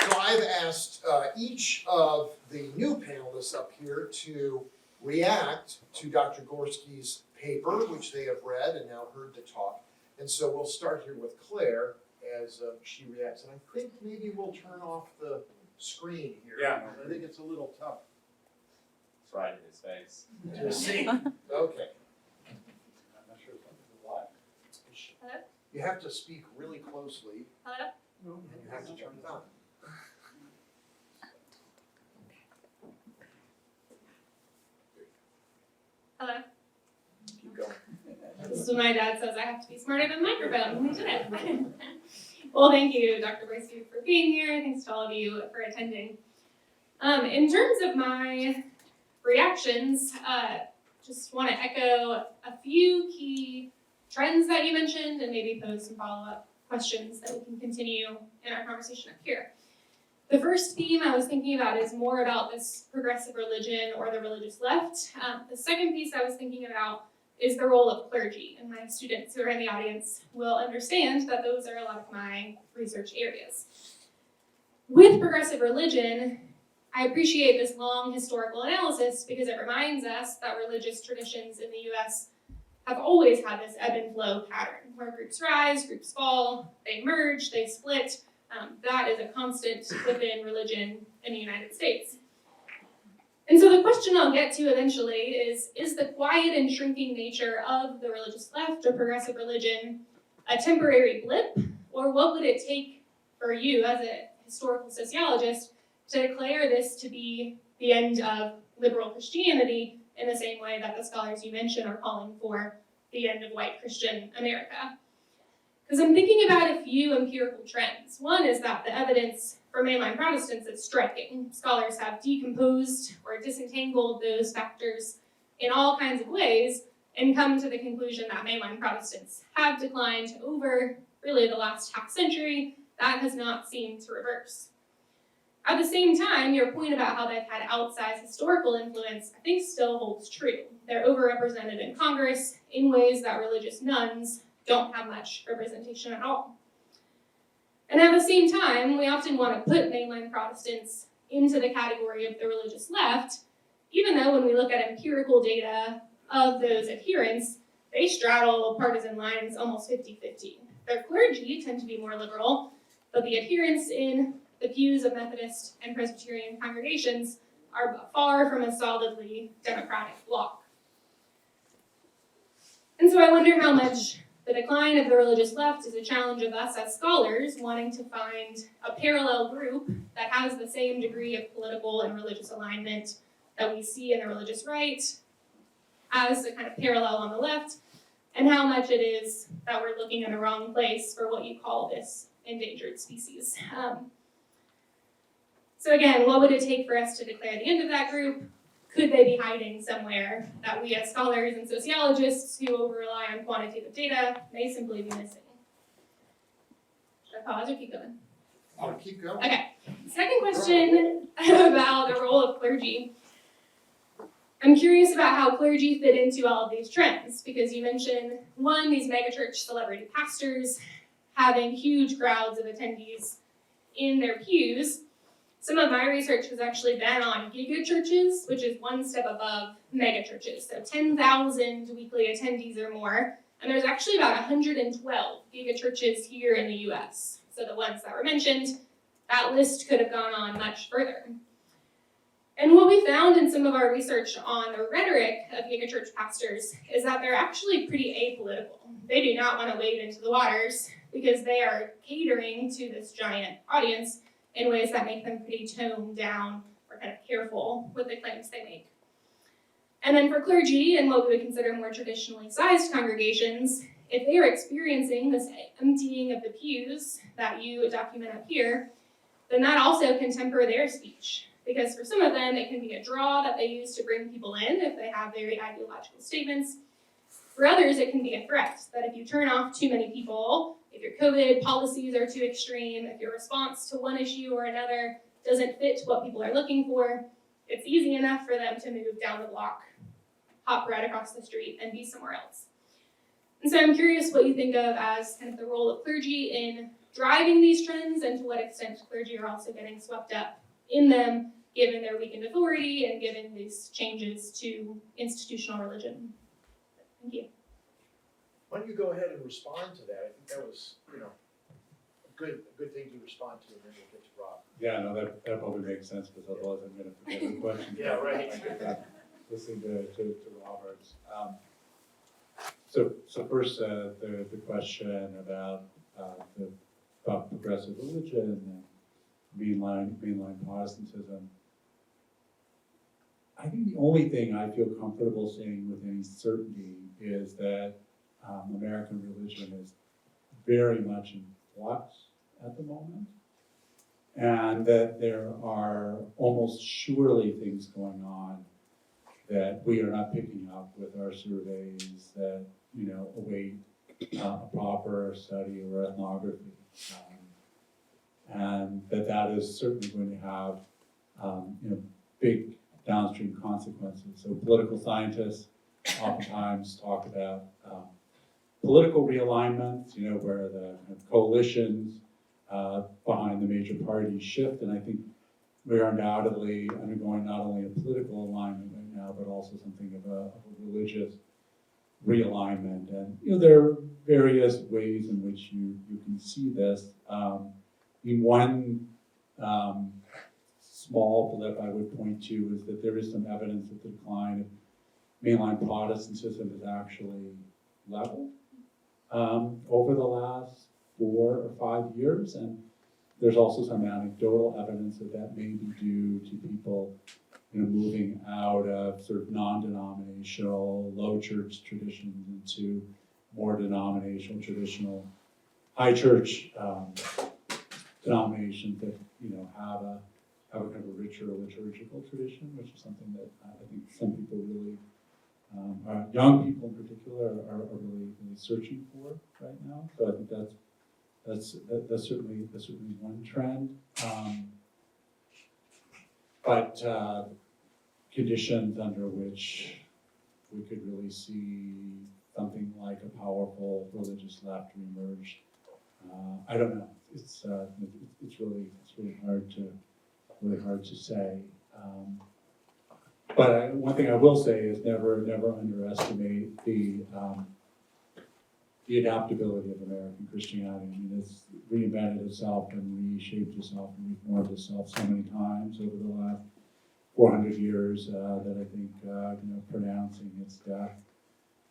So I've asked each of the new panelists up here to react to Dr. Gorski's paper, which they have read and now heard the talk. And so we'll start here with Claire as she reacts. And I think maybe we'll turn off the screen here. Yeah. I think it's a little tough It's right in his face. to see. Okay. I'm not sure if something's alive. Hello? You have to speak really closely Hello? and you have to turn it on. Hello? Keep going. This is what my dad says I have to be smarter than the microphone, and we did it. Well, thank you, Dr. Gorski, for being here. Thanks to all of you for attending. In terms of my reactions, just want to echo a few key trends that you mentioned and maybe pose some follow-up questions that we can continue in our conversation up here. The first theme I was thinking about is more about this progressive religion or the religious left. The second piece I was thinking about is the role of clergy, and my students who are in the audience will understand that those are a lot of my research areas. With progressive religion, I appreciate this long historical analysis because it reminds us that religious traditions in the US have always had this ebb and flow pattern where groups rise, groups fall, they merge, they split. That is a constant within religion in the United States. And so the question I'll get to eventually is the quiet and shrinking nature of the religious left or progressive religion a temporary blip, or what would it take for you as a historical sociologist to declare this to be the end of liberal Christianity in the same way that the scholars you mentioned are calling for the end of white Christian America? Because I'm thinking about a few empirical trends. One is that the evidence for mainline Protestants is striking. Scholars have decomposed or disentangled those factors in all kinds of ways and come to the conclusion that mainline Protestants have declined over really the last half century. That has not seemed to reverse. At the same time, your point about how they've had outsized historical influence, I think still holds true. They're overrepresented in Congress in ways that religious nuns don't have much representation at all. And at the same time, we often want to put mainline Protestants into the category of the religious left, even though when we look at empirical data of those adherents, they straddle partisan lines almost 50-50. Their clergy tend to be more liberal, but the adherents in the pews of Methodist and Presbyterian congregations are far from a solidly Democratic bloc. And so I wonder how much the decline of the religious left is a challenge of us as scholars wanting to find a parallel group that has the same degree of political and religious alignment that we see in the religious right as a kind of parallel on the left, and how much it is that we're looking in the wrong place for what you call this endangered species. So again, what would it take for us to declare the end of that group? Could they be hiding somewhere that we as scholars and sociologists who over-rely on quantitative data may simply be missing? Should I pause or keep going? I'll keep going. Okay, second question about the role of clergy. I'm curious about how clergy fit into all of these trends, because you mentioned, one, these megachurch celebrity pastors having huge crowds of attendees in their pews. Some of my research has actually been on gigachurches, which is one step above megachurches, so 10,000 weekly attendees or more, and there's actually about 112 gigachurches here in the US. So the ones that were mentioned, that list could have gone on much further. And what we found in some of our research on the rhetoric of gigachurch pastors is that they're actually pretty apolitical. They do not want to wade into the waters because they are catering to this giant audience in ways that make them pretty toned down or kind of careful with the claims they make. And then for clergy and what we would consider more traditionally sized congregations, if they are experiencing this emptying of the pews that you document up here, then that also can temper their speech. Because for some of them, it can be a draw that they use to bring people in if they have very ideological statements. For others, it can be a threat that if you turn off too many people, if your COVID policies are too extreme, if your response to one issue or another doesn't fit what people are looking for, it's easy enough for them to move down the block, hop right across the street, and be somewhere else. And so I'm curious what you think of as kind of the role of clergy in driving these trends, and to what extent clergy are also getting swept up in them, given their weakened authority and given these changes to institutional religion. Thank you. Why don't you go ahead and respond to that? I think that was, a good thing to respond to, and then we'll get to Rob. Yeah, no, that probably makes sense, because otherwise I'm gonna forget the question. Yeah, right. Listening to Roberts. So first, the question about progressive religion and mainline Protestantism. I think the only thing I feel comfortable saying with any certainty is that American religion is very much in flux at the moment, and that there are almost surely things going on that we are not picking up with our surveys that await a proper study or ethnography, and that is certainly going to have big downstream consequences. So political scientists oftentimes talk about political realignment, where the coalitions behind the major parties shift, and I think we are undoubtedly undergoing not only a political alignment right now, but also something of a religious realignment. And there are various ways in which you can see this. In one small blip I would point to is that there is some evidence that the decline of mainline Protestantism is actually leveled over the last 4 or 5 years, and there's also some anecdotal evidence that may be due to people moving out of sort of non-denominational, low church traditions into more denominational, traditional, high church denominations that have a kind of a richer liturgical tradition, which is something that I think some people really, young people in particular, are really searching for right now. So I think that's certainly one trend. But conditions under which we could really see something like a powerful religious left reemerge, I don't know. It's really hard to say. But one thing I will say is never underestimate the the adaptability of American Christianity. I mean, it's reinvented itself and reshaped itself and reformed itself so many times over the last 400 years that I think pronouncing its death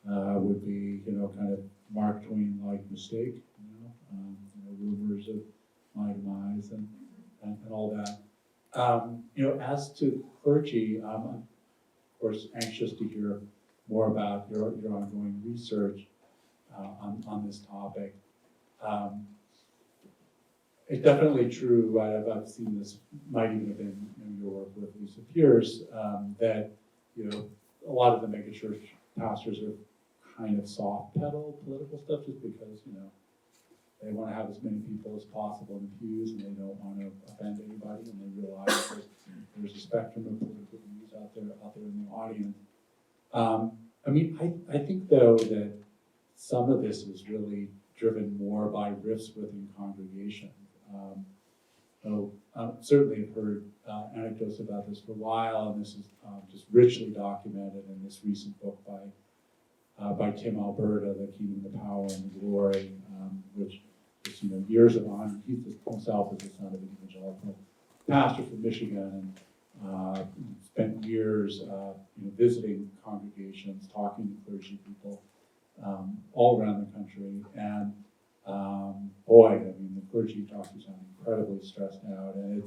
would be kind of Mark Twain-like mistake. Rumors of my demise and all that. As to clergy, I'm of course anxious to hear more about your ongoing research on this topic. It's definitely true, right? I've seen this, might even have been your work with Lisa Pierce, that a lot of the megachurch pastors are kind of soft pedal political stuff just because they want to have as many people as possible in the pews and they don't want to offend anybody, and they realize that there's a spectrum of political views out there in the audience. I think though that some of this is really driven more by rifts within congregations. Certainly have heard anecdotes about this for a while, and this is just richly documented in this recent book by Tim Alberta, The Kingdom, the Power, and the Glory, which is years of honor. He himself is the son of an evangelical pastor from Michigan, and spent years visiting congregations, talking to clergy people all around the country, and the clergy talkers sound incredibly stressed out, and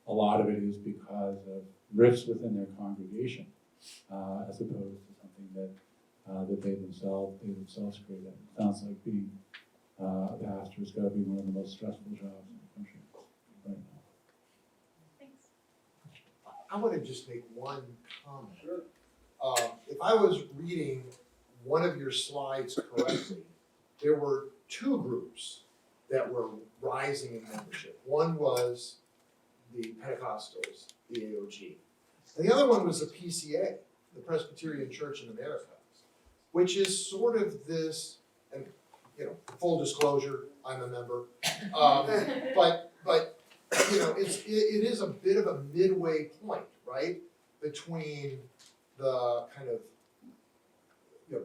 a lot of it is because of rifts within their congregation, as opposed to something that they themselves created. It sounds like being a pastor has got to be one of the most stressful jobs in the country right now. Thanks. I want to just make one comment. Sure. If I was reading one of your slides correctly, there were two groups that were rising in membership. One was the Pentecostals, the AOG. And the other one was the PCA, the Presbyterian Church in America, which is sort of this, and full disclosure, I'm a member, but it is a bit of a midway point, right, between the kind of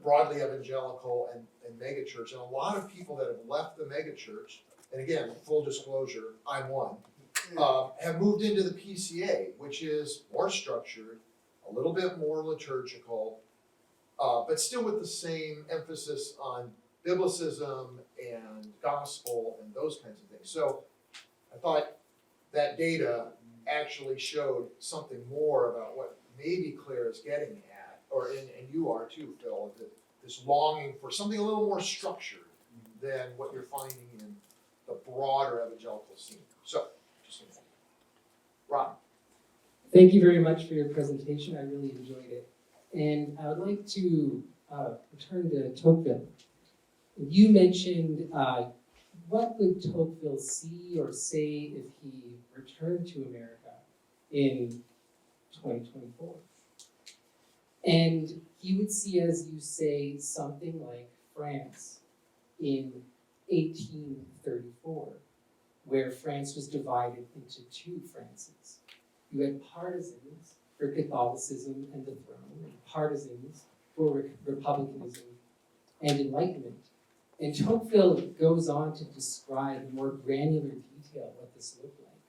broadly evangelical and megachurch, and a lot of people that have left the megachurch, and again, full disclosure, I'm one, have moved into the PCA, which is more structured, a little bit more liturgical, but still with the same emphasis on biblicism and gospel and those kinds of things. So I thought that data actually showed something more about what maybe Claire is getting at, and you are too, Phil, this longing for something a little more structured than what you're finding in the broader evangelical scene. So, just Rob. Thank you very much for your presentation. I really enjoyed it. And I would like to return to Tocqueville. You mentioned what would Tocqueville see or say if he returned to America in 2024? And he would see, as you say, something like France in 1834, where France was divided into two Frances. You had partisans for Catholicism and the throne, and partisans for republicanism and enlightenment. And Tocqueville goes on to describe in more granular detail what this looked like.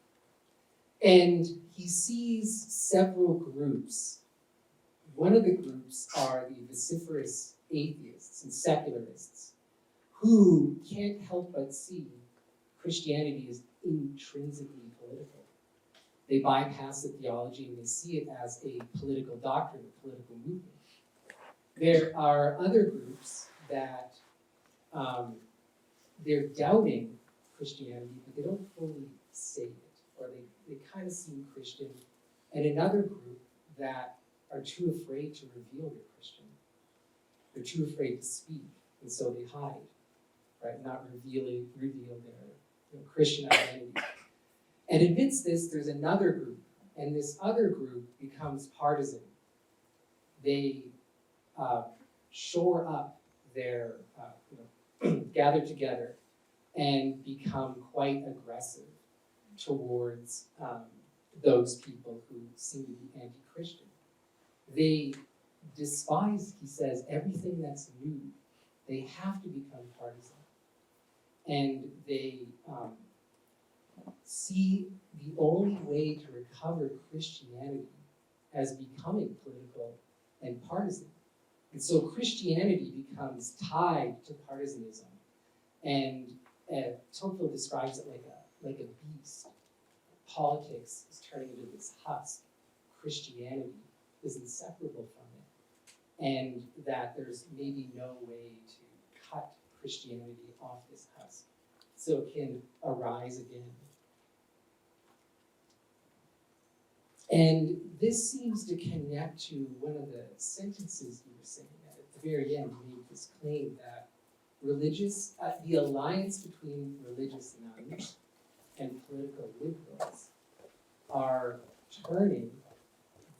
And he sees several groups. One of the groups are the vociferous atheists and secularists who can't help but see Christianity as intrinsically political. They bypass the theology and they see it as a political doctrine, a political movement. There are other groups that they're doubting Christianity, but they don't fully say it, or they kind of seem Christian. And another group that are too afraid to reveal they're Christian. They're too afraid to speak, and so they hide, right? Not reveal their Christian identity. And amidst this, there's another group, and this other group becomes partisan. They shore up their, gather together and become quite aggressive towards those people who seem to be anti-Christian. They despise, he says, everything that's new they have to become partisan. And they see the only way to recover Christianity as becoming political and partisan. And so Christianity becomes tied to partisanism. And Tocqueville describes it like a beast. Politics is turning into this husk. Christianity is inseparable from it. And that there's maybe no way to cut Christianity off this husk so it can arise again. And this seems to connect to one of the sentences you were saying at the very end. You made this claim that the alliance between religious nuns and political liberals are turning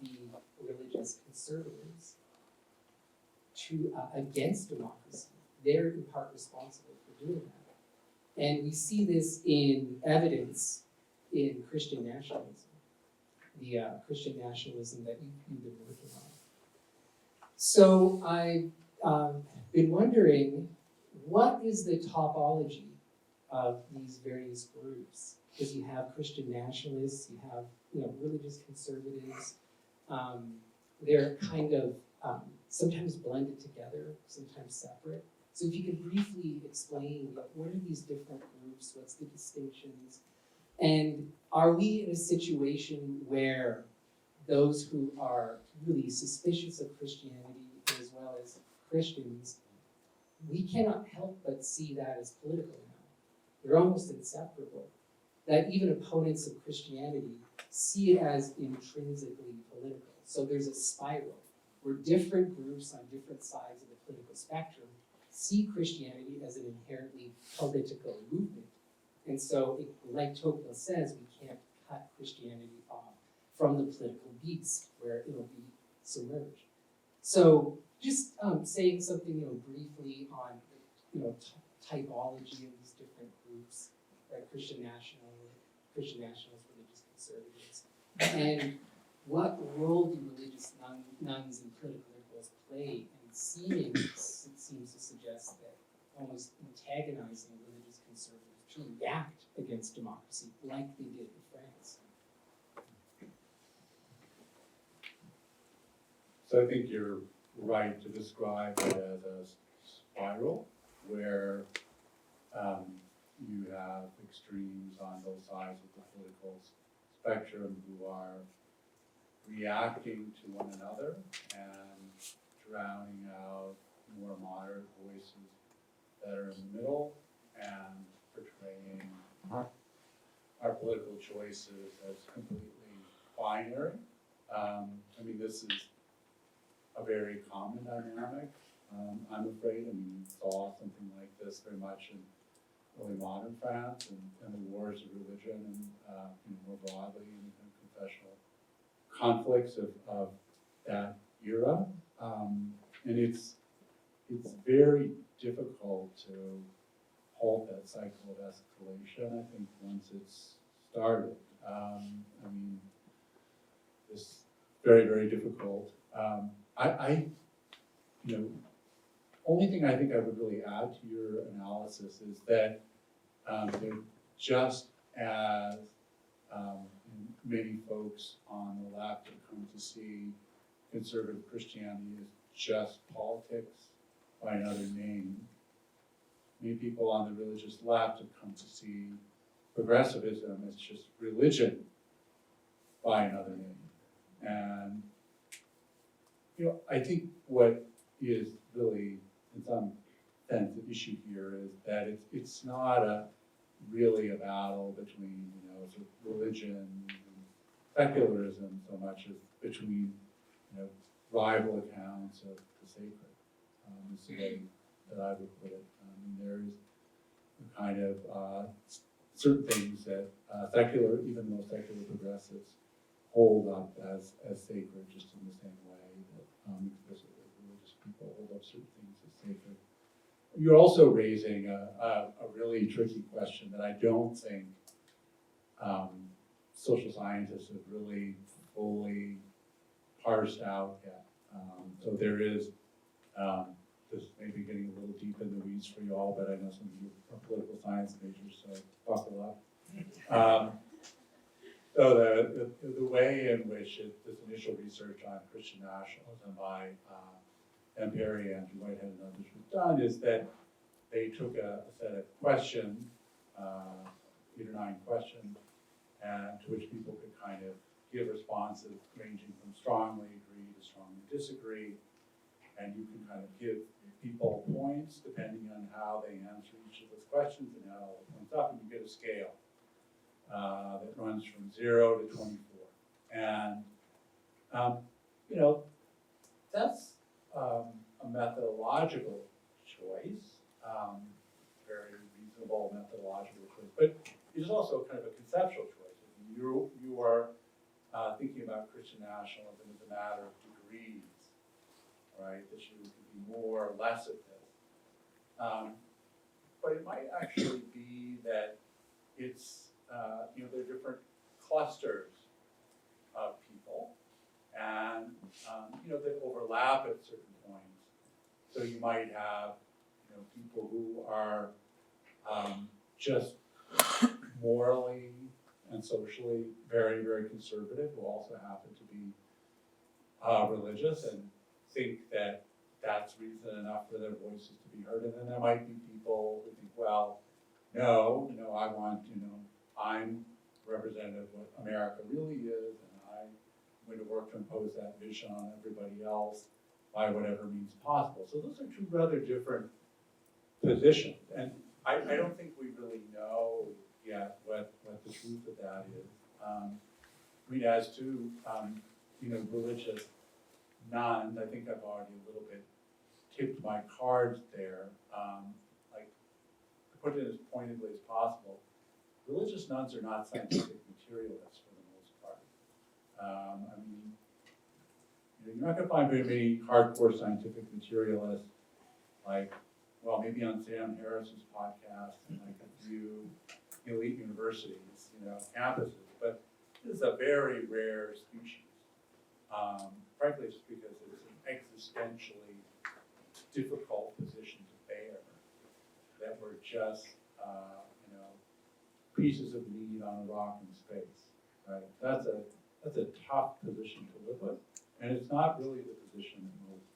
the religious conservatives against democracy. They're in part responsible for doing that. And we see this in evidence in Christian nationalism, the Christian nationalism that you've been working on. So I've been wondering, what is the topology of these various groups? Because you have Christian nationalists, you have religious conservatives. They're kind of sometimes blended together, sometimes separate. So if you could briefly explain what are these different groups, what's the distinctions, and are we in a situation where those who are really suspicious of Christianity as well as Christians, we cannot help but see that as political now. They're almost inseparable. That even opponents of Christianity see it as intrinsically political. So there's a spiral where different groups on different sides of the political spectrum see Christianity as an inherently political movement. And so, like Tocqueville says, we can't cut Christianity off from the political beast where it'll be submerged. So just saying something briefly on typology of these different groups, right? Christian nationalists, religious conservatives, and what role do religious nuns and political liberals play in seeming, it seems to suggest that almost antagonizing religious conservatives to react against democracy like they did in France. So I think you're right to describe it as a spiral where you have extremes on both sides of the political spectrum who are reacting to one another and drowning out more moderate voices that are in the middle and portraying our political choices as completely binary. This is a very common dynamic, I'm afraid. We saw something like this very much in early modern France and the wars of religion and more broadly in the confessional conflicts of that era. And it's very difficult to halt that cycle of escalation, I think, once it's started. It's very, very difficult. Only thing I think I would really add to your analysis is that they're just as many folks on the left have come to see conservative Christianity as just politics by another name. Many people on the religious left have come to see progressivism as just religion by another name. And I think what is really, in some sense, the issue here is that it's not really a battle between sort of religion and secularism so much as between rival accounts of the sacred. Is the way that I would put it. There is a kind of certain things that even most secular progressives hold up as sacred, just in the same way that explicitly religious people hold up certain things as sacred. You're also raising a really tricky question that I don't think social scientists have really fully parsed out yet. So there is this may be getting a little deep in the weeds for you all, but I know some of you are political science majors, so buckle up. So the way in which this initial research on Christian nationalism by M. Perry, Andrew Whitehead, and others was done is that they took a set of questions, 8 or 9 questions, and to which people could kind of give responses ranging from strongly agree to strongly disagree, and you can kind of give people points depending on how they answer each of those questions and add all the points up, and you get a scale that runs from 0 to 24. And, you know, that's a methodological choice, very reasonable methodological choice, but it is also kind of a conceptual choice. You are thinking about Christian nationalism as a matter of degrees, right? That you could be more or less of this. But it might actually be that it's, you know, there are different clusters of people, and you know, they overlap at certain points. So you might have, you know, people who are just morally and socially very, very conservative, who also happen to be religious and think that that's reason enough for their voices to be heard. And then there might be people who think, well, no, I want, you know, I'm representative of what America really is, and I'm going to work to impose that vision on everybody else by whatever means possible. So those are two rather different positions. And I don't think we really know yet what the truth of that is. I mean, as to, you know, religious nuns, I think I've already a little bit tipped my cards there. Like, to put it as pointedly as possible, religious nuns are not scientific materialists for the most part. I mean, you know, you're not going to find very many hardcore scientific materialists, like, well, maybe on Sam Harris's podcast and like a few elite universities, you know, campuses, but this is a very rare species. Frankly, just because it's an existentially difficult position to bear, that we're just, you know, pieces of meat on a rock in space, right? That's a tough position to live with, and it's not really the position that most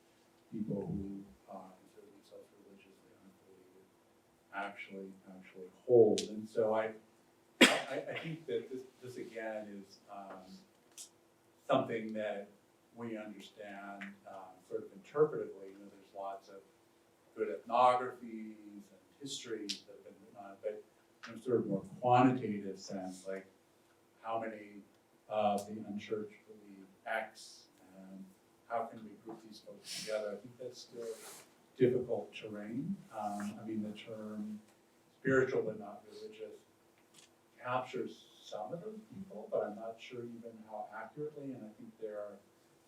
people who consider themselves religiously unaffiliated actually hold. And so I think that this again is something that we understand sort of interpretively. You know, there's lots of good ethnographies and histories that have been written on it, but in a sort of more quantitative sense, like how many of the unchurched believe X, and how can we group these folks together? I think that's still difficult terrain. I mean, the term spiritual but not religious captures some of those people, but I'm not sure even how accurately, and I think there are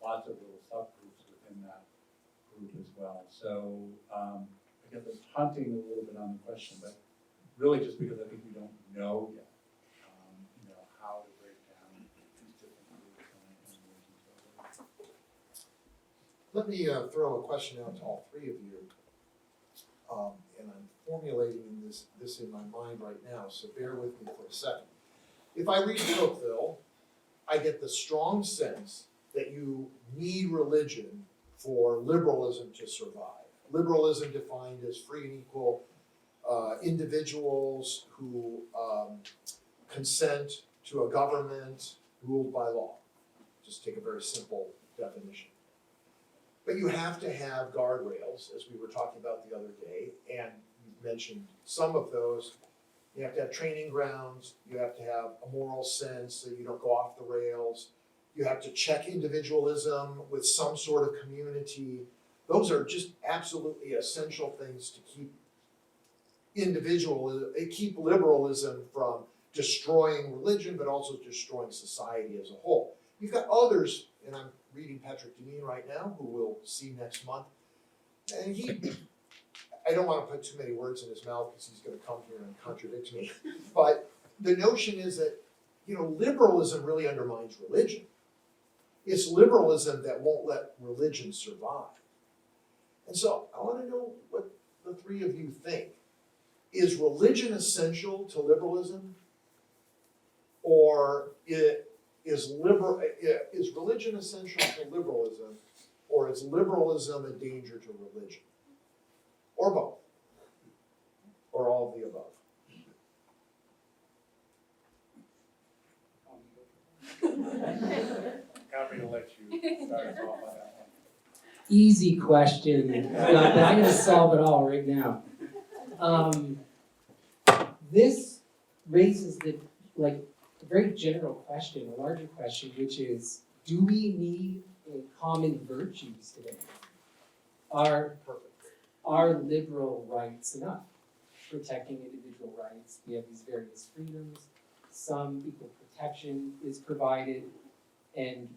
lots of little subgroups within that group as well. So I guess I'm hunting a little bit on the question, but really just because I think we don't know yet, you know, how to break down these different groups and more detail. Let me throw a question out to all three of you. And I'm formulating this in my mind right now, so bear with me for a second. If I read Tocqueville, I get the strong sense that you need religion for liberalism to survive. Liberalism defined as free and equal individuals who consent to a government ruled by law. Just take a very simple definition. But you have to have guardrails, as we were talking about the other day, and you mentioned some of those. You have to have training grounds, you have to have a moral sense so you don't go off the rails. You have to check individualism with some sort of community. Those are just absolutely essential things to keep liberalism from destroying religion, but also destroying society as a whole. You've got others, and I'm reading Patrick Deneen right now, who we'll see next month, and I don't want to put too many words in his mouth because he's going to come here and contradict me, but the notion is that, you know, liberalism really undermines religion. It's liberalism that won't let religion survive. And so I want to know what the three of you think. Is religion essential to liberalism? Or is religion essential to liberalism? Or is liberalism a danger to religion? Or both? Or all of the above? Happy to let you start us off on that one. Easy question, but I'm gonna solve it all right now. This raises a very general question, a larger question, which is, do we need common virtues today? Are liberal rights enough? Protecting individual rights, we have these various freedoms, some equal protection is provided, and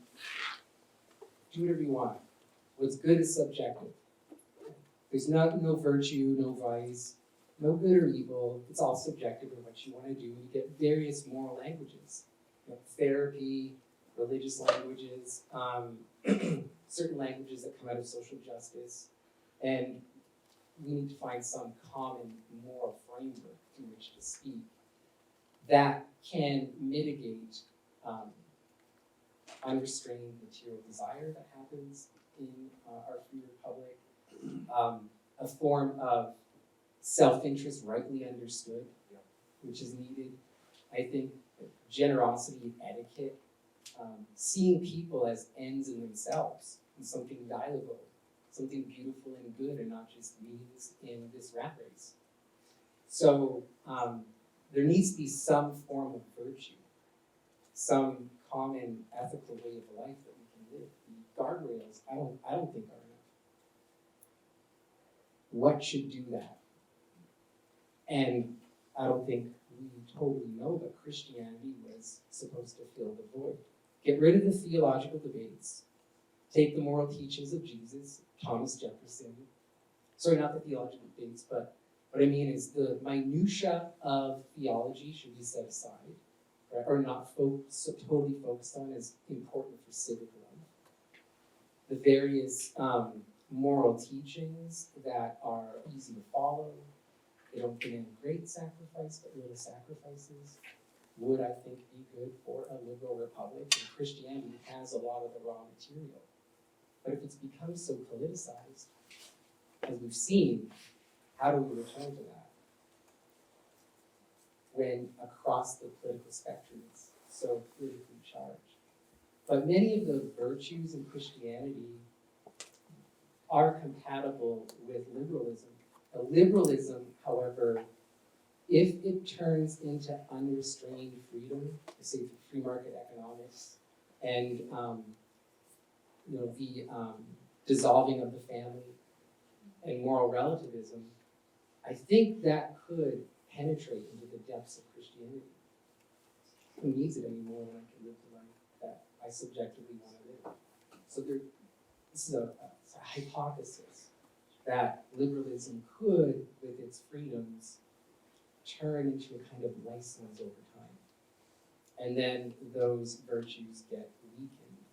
do whatever you want. What's good is subjective. There's no virtue, no vice, no good or evil. It's all subjective in what you want to do. You get various moral languages, therapy, religious languages, certain languages that come out of social justice, and we need to find some common moral framework through which to speak that can mitigate unrestrained material desire that happens in our free republic, a form of self-interest rightly understood, which is needed. I think generosity, etiquette, seeing people as ends in themselves, and something valuable, something beautiful and good, and not just means in this rat race. So there needs to be some form of virtue, some common ethical way of life that we can live. The guardrails, I don't think are enough. What should do that? And I don't think we totally know that Christianity was supposed to fill the void. Get rid of the theological debates. Take the moral teachings of Jesus, Thomas Jefferson. Sorry, not the theological debates, but what I mean is the minutia of theology should be set aside, right? Or not totally focused on as important for civic life. The various moral teachings that are easy to follow, they don't demand great sacrifice, but little sacrifices would, I think, be good for a liberal republic. And Christianity has a lot of the raw material. But if it's become so politicized, as we've seen, how do we return to that? When across the political spectrum it's so politically charged. But many of those virtues in Christianity are compatible with liberalism. Liberalism, however, if it turns into unrestrained freedom, say free market economics, and the dissolving of the family and moral relativism, I think that could penetrate into the depths of Christianity. Who needs it anymore when I can live the life that I subjectively want to live? So this is a hypothesis that liberalism could, with its freedoms, turn into a kind of license over time. And then those virtues get weakened,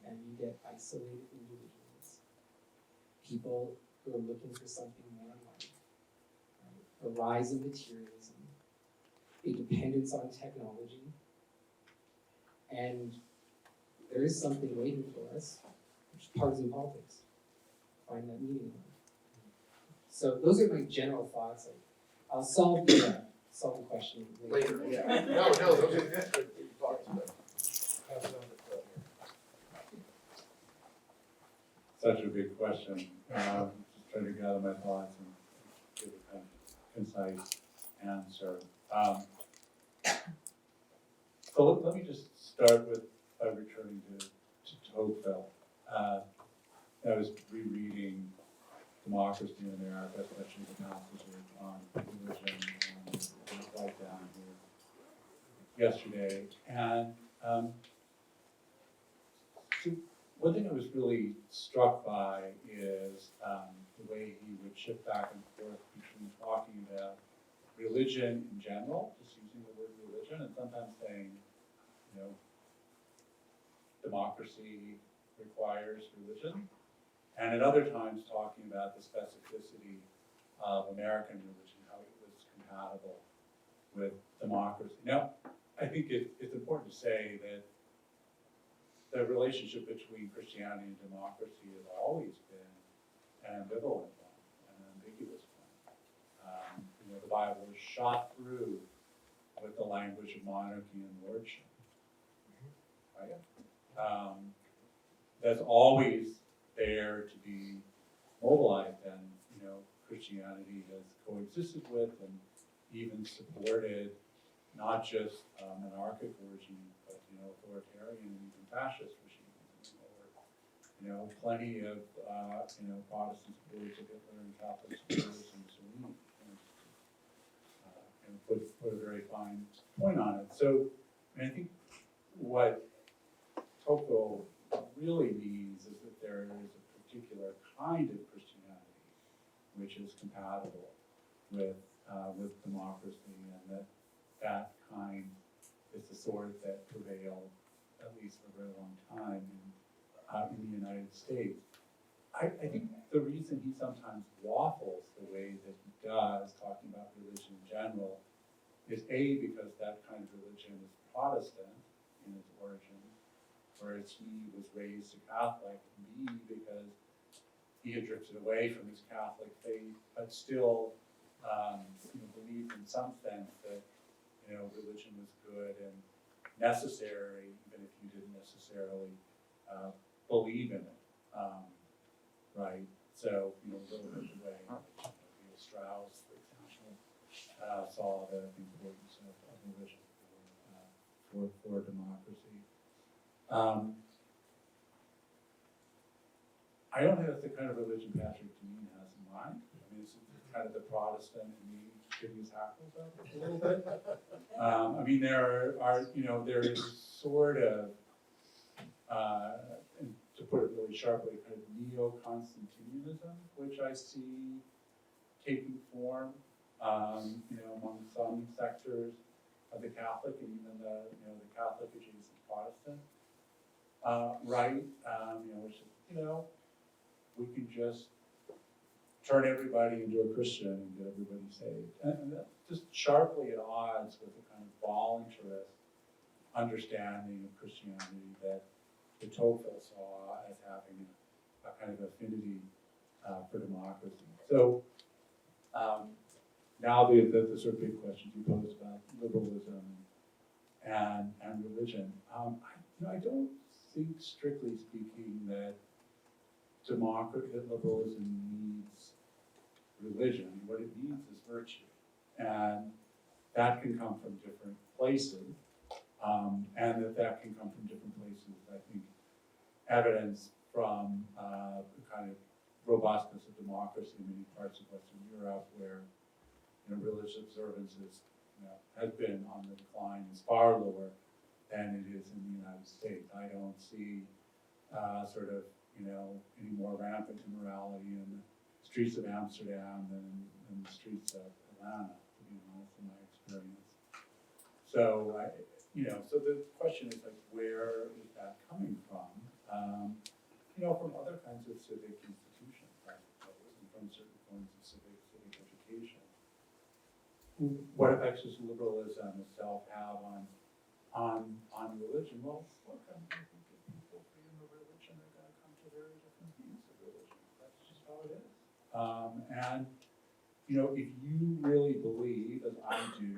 and you get isolated individuals, people who are looking for something more in life, right? A rise in materialism, a dependence on technology, and there is something waiting for us, which is partisan politics. Find that meaning in life. So those are my general thoughts. I'll solve the question later. Yeah. No, those are good thoughts, but pass it on to Phil here. Such a big question. Just trying to gather my thoughts and give a kind of concise answer. So let me just start by returning to Tocqueville. I was rereading Democracy in America, especially the passages on religion and right down here yesterday. And so one thing I was really struck by is the way he would shift back and forth between talking about religion in general, just using the word religion, and sometimes saying, democracy requires religion. and at other times talking about the specificity of American religion, how it was compatible with democracy. Now, I think it's important to say that the relationship between Christianity and democracy has always been an ambivalent one, an ambiguous one. The Bible is shot through with the language of monarchy and lordship. Right? That's always there to be mobilized, and Christianity has coexisted with and even supported not just monarchic regimes, but authoritarian and even fascist regimes. Or plenty of Protestant supporters of Hitler and Catholic supporters of Mussolini. Put a very fine point on it. So I think what Tocqueville really means is that there is a particular kind of Christianity which is compatible with democracy, and that kind is the sort that prevailed, at least for a very long time, in the United States. I think the reason he sometimes waffles the way that he does, talking about religion in general, is A, because that kind of religion is Protestant in its origin, whereas he was raised a Catholic, and B, because he had drifted away from his Catholic faith, but still believed in some sense that religion was good and necessary, even if you didn't necessarily believe in it. Right? So, a little bit the way Strauss, for example, saw the importance of religion for democracy. I don't think that's the kind of religion Patrick Dean has in mind. I mean, it's kind of the Protestant in me giving his hackles up a little bit. I mean, there is sort of, and to put it really sharply, kind of neo-Constantinianism, which I see taking form, among some sectors of the Catholic and even the Catholic adjacent Protestant right, which is, we can just turn everybody into a Christian and get everybody saved. And that's just sharply at odds with the kind of voluntarist understanding of Christianity that de Tocqueville saw as having a kind of affinity for democracy. So now the sort of big questions you posed about liberalism and religion. I don't think, strictly speaking, that liberalism needs religion. What it needs is virtue, and that can come from different places, and that can come from different places. I think evidence from the kind of robustness of democracy in many parts of Western Europe, where religious observances has been on the decline, is far lower than it is in the United States. I don't see any more rampant immorality in the streets of Amsterdam than in the streets of Atlanta, to be honest, in my experience. So so the question is where is that coming from? From other kinds of civic institutions, right? From certain forms of civic education. What effects does liberalism itself have on religion? Well, look, I think if people freedom of religion are going to come to very different views of religion. That's just how it is. And if you really believe, as I do,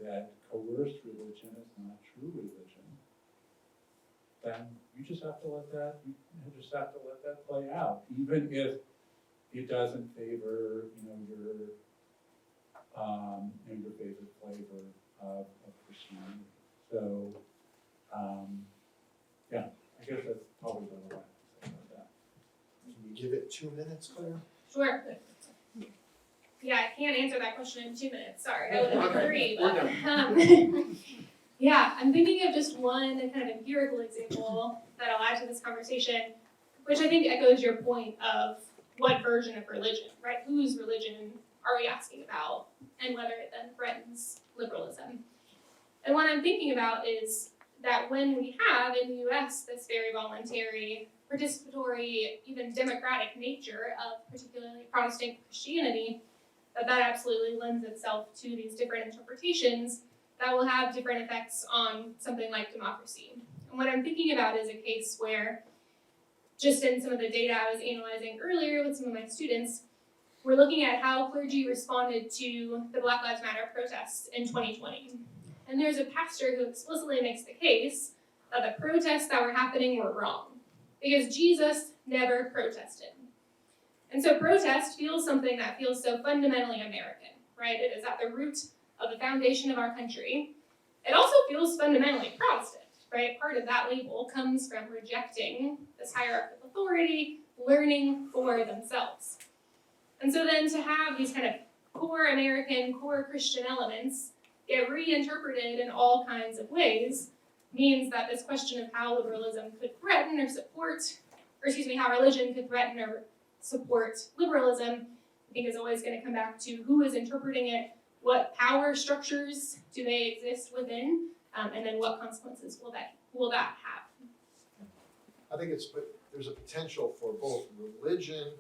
that coerced religion is not true religion, then you just have to let that play out, even if it doesn't favor your favorite flavor of Christianity. So I guess that's probably what I have to say about that. Can you give it 2 minutes, Claire? Sure. Yeah, I can't answer that question in 2 minutes. Sorry, I would have been 3. But, yeah, I'm thinking of just one kind of empirical example that I'll add to this conversation, which I think echoes your point of what version of religion, right? Whose religion are we asking about, and whether it then threatens liberalism. And what I'm thinking about is that when we have in the US this very voluntary participatory, even democratic nature of particularly Protestant Christianity, that absolutely lends itself to these different interpretations that will have different effects on something like democracy. And what I'm thinking about is a case where, just in some of the data I was analyzing earlier with some of my students, we're looking at how clergy responded to the Black Lives Matter protests in 2020. And there's a pastor who explicitly makes the case that the protests that were happening were wrong, because Jesus never protested. And so protest feels something that feels so fundamentally American, right? It is at the root of the foundation of our country. It also feels fundamentally Protestant, right? Part of that label comes from rejecting this hierarchical authority, learning for themselves. And so then to have these kind of core American, core Christian elements get reinterpreted in all kinds of ways means that this question of how liberalism could threaten or support, how religion could threaten or support liberalism, I think is always going to come back to who is interpreting it, what power structures do they exist within, and then what consequences will that have. I think there's a potential for both religion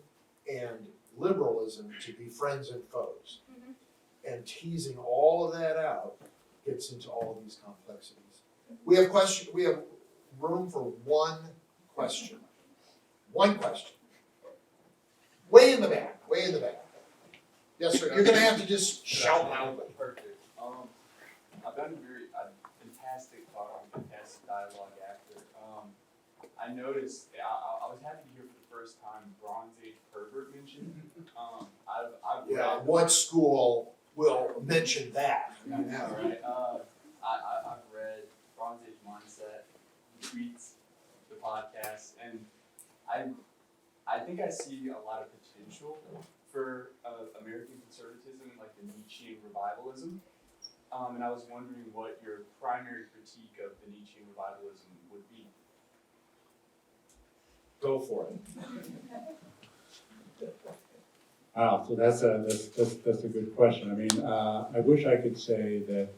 and liberalism to be friends and foes. And teasing all of that out gets into all of these complexities. We have room for one question. One question. Way in the back. Yes, sir. You're gonna have to just shout loudly. Perfect. I've done a fantastic talk and fantastic dialogue after. I noticed, I was happy to hear for the first time Bronze Age pervert mentioned. I've Yeah, read, what school will mention that? I know, right? I've read Bronze Age Mindset, the tweets, the podcast, and I think I see a lot of potential for American conservatism, like the Nietzschean revivalism. And I was wondering what your primary critique of the Nietzschean revivalism would be. Go for it. Wow, so that's a good question. I mean, I wish I could say that,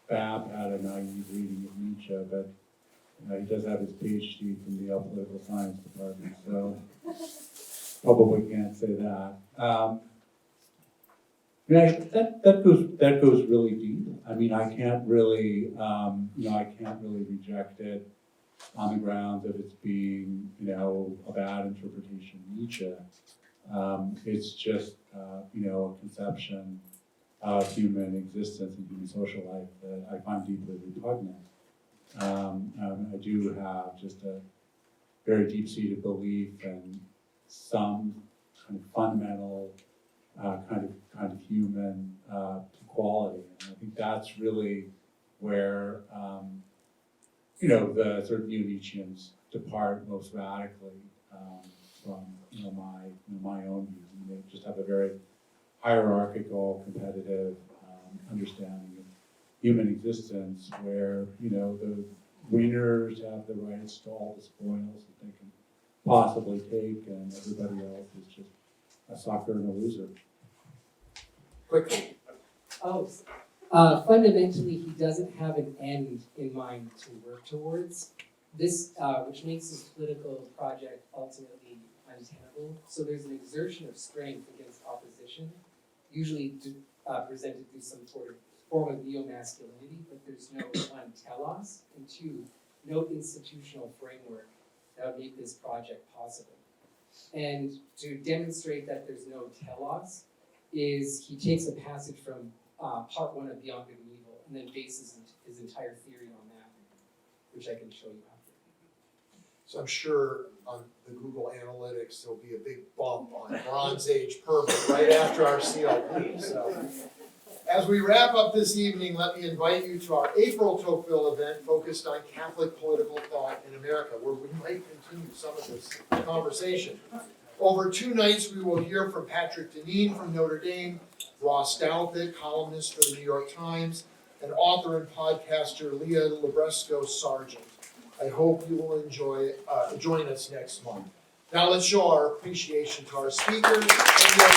Bab had a naive reading of Nietzsche, but he does have his PhD from the Yale Political Science Department, so probably can't say that. That goes really deep. I mean, I can't really reject it on the grounds of its being, a bad interpretation of Nietzsche. It's just, a conception of human existence and human social life that I find deeply repugnant. I do have just a very deep-seated belief in some kind of fundamental kind of human quality, and I think that's really where the sort of neo-Nietzscheans depart most radically from my own views. I mean, they just have a very hierarchical, competitive understanding of human existence, where the winners have the rights to all the spoils that they can possibly take, and everybody else is just a sucker and a loser. Quickly. Fundamentally, he doesn't have an end in mind to work towards. This, which makes his political project ultimately untenable. So there's an exertion of strength against opposition, usually presented through some form of neo-masculinity, but there's no one, telos, and two, no institutional framework that would make this project possible. And to demonstrate that there's no telos is he takes a passage from part one of Beyond Good and Evil and then bases his entire theory on that, which I can show you after. So I'm sure on the Google Analytics, there'll be a big bump on Bronze Age pervert right after our CLP. So as we wrap up this evening, let me invite you to our April Tocqueville event focused on Catholic political thought in America, where we might continue some of this conversation. Over 2 nights, we will hear from Patrick Deneen from Notre Dame, Ross Douthat, columnist for the New York Times, and author and podcaster Leah Labresco-Sargent. I hope you will join us next month. Now let's show our appreciation to our speakers and your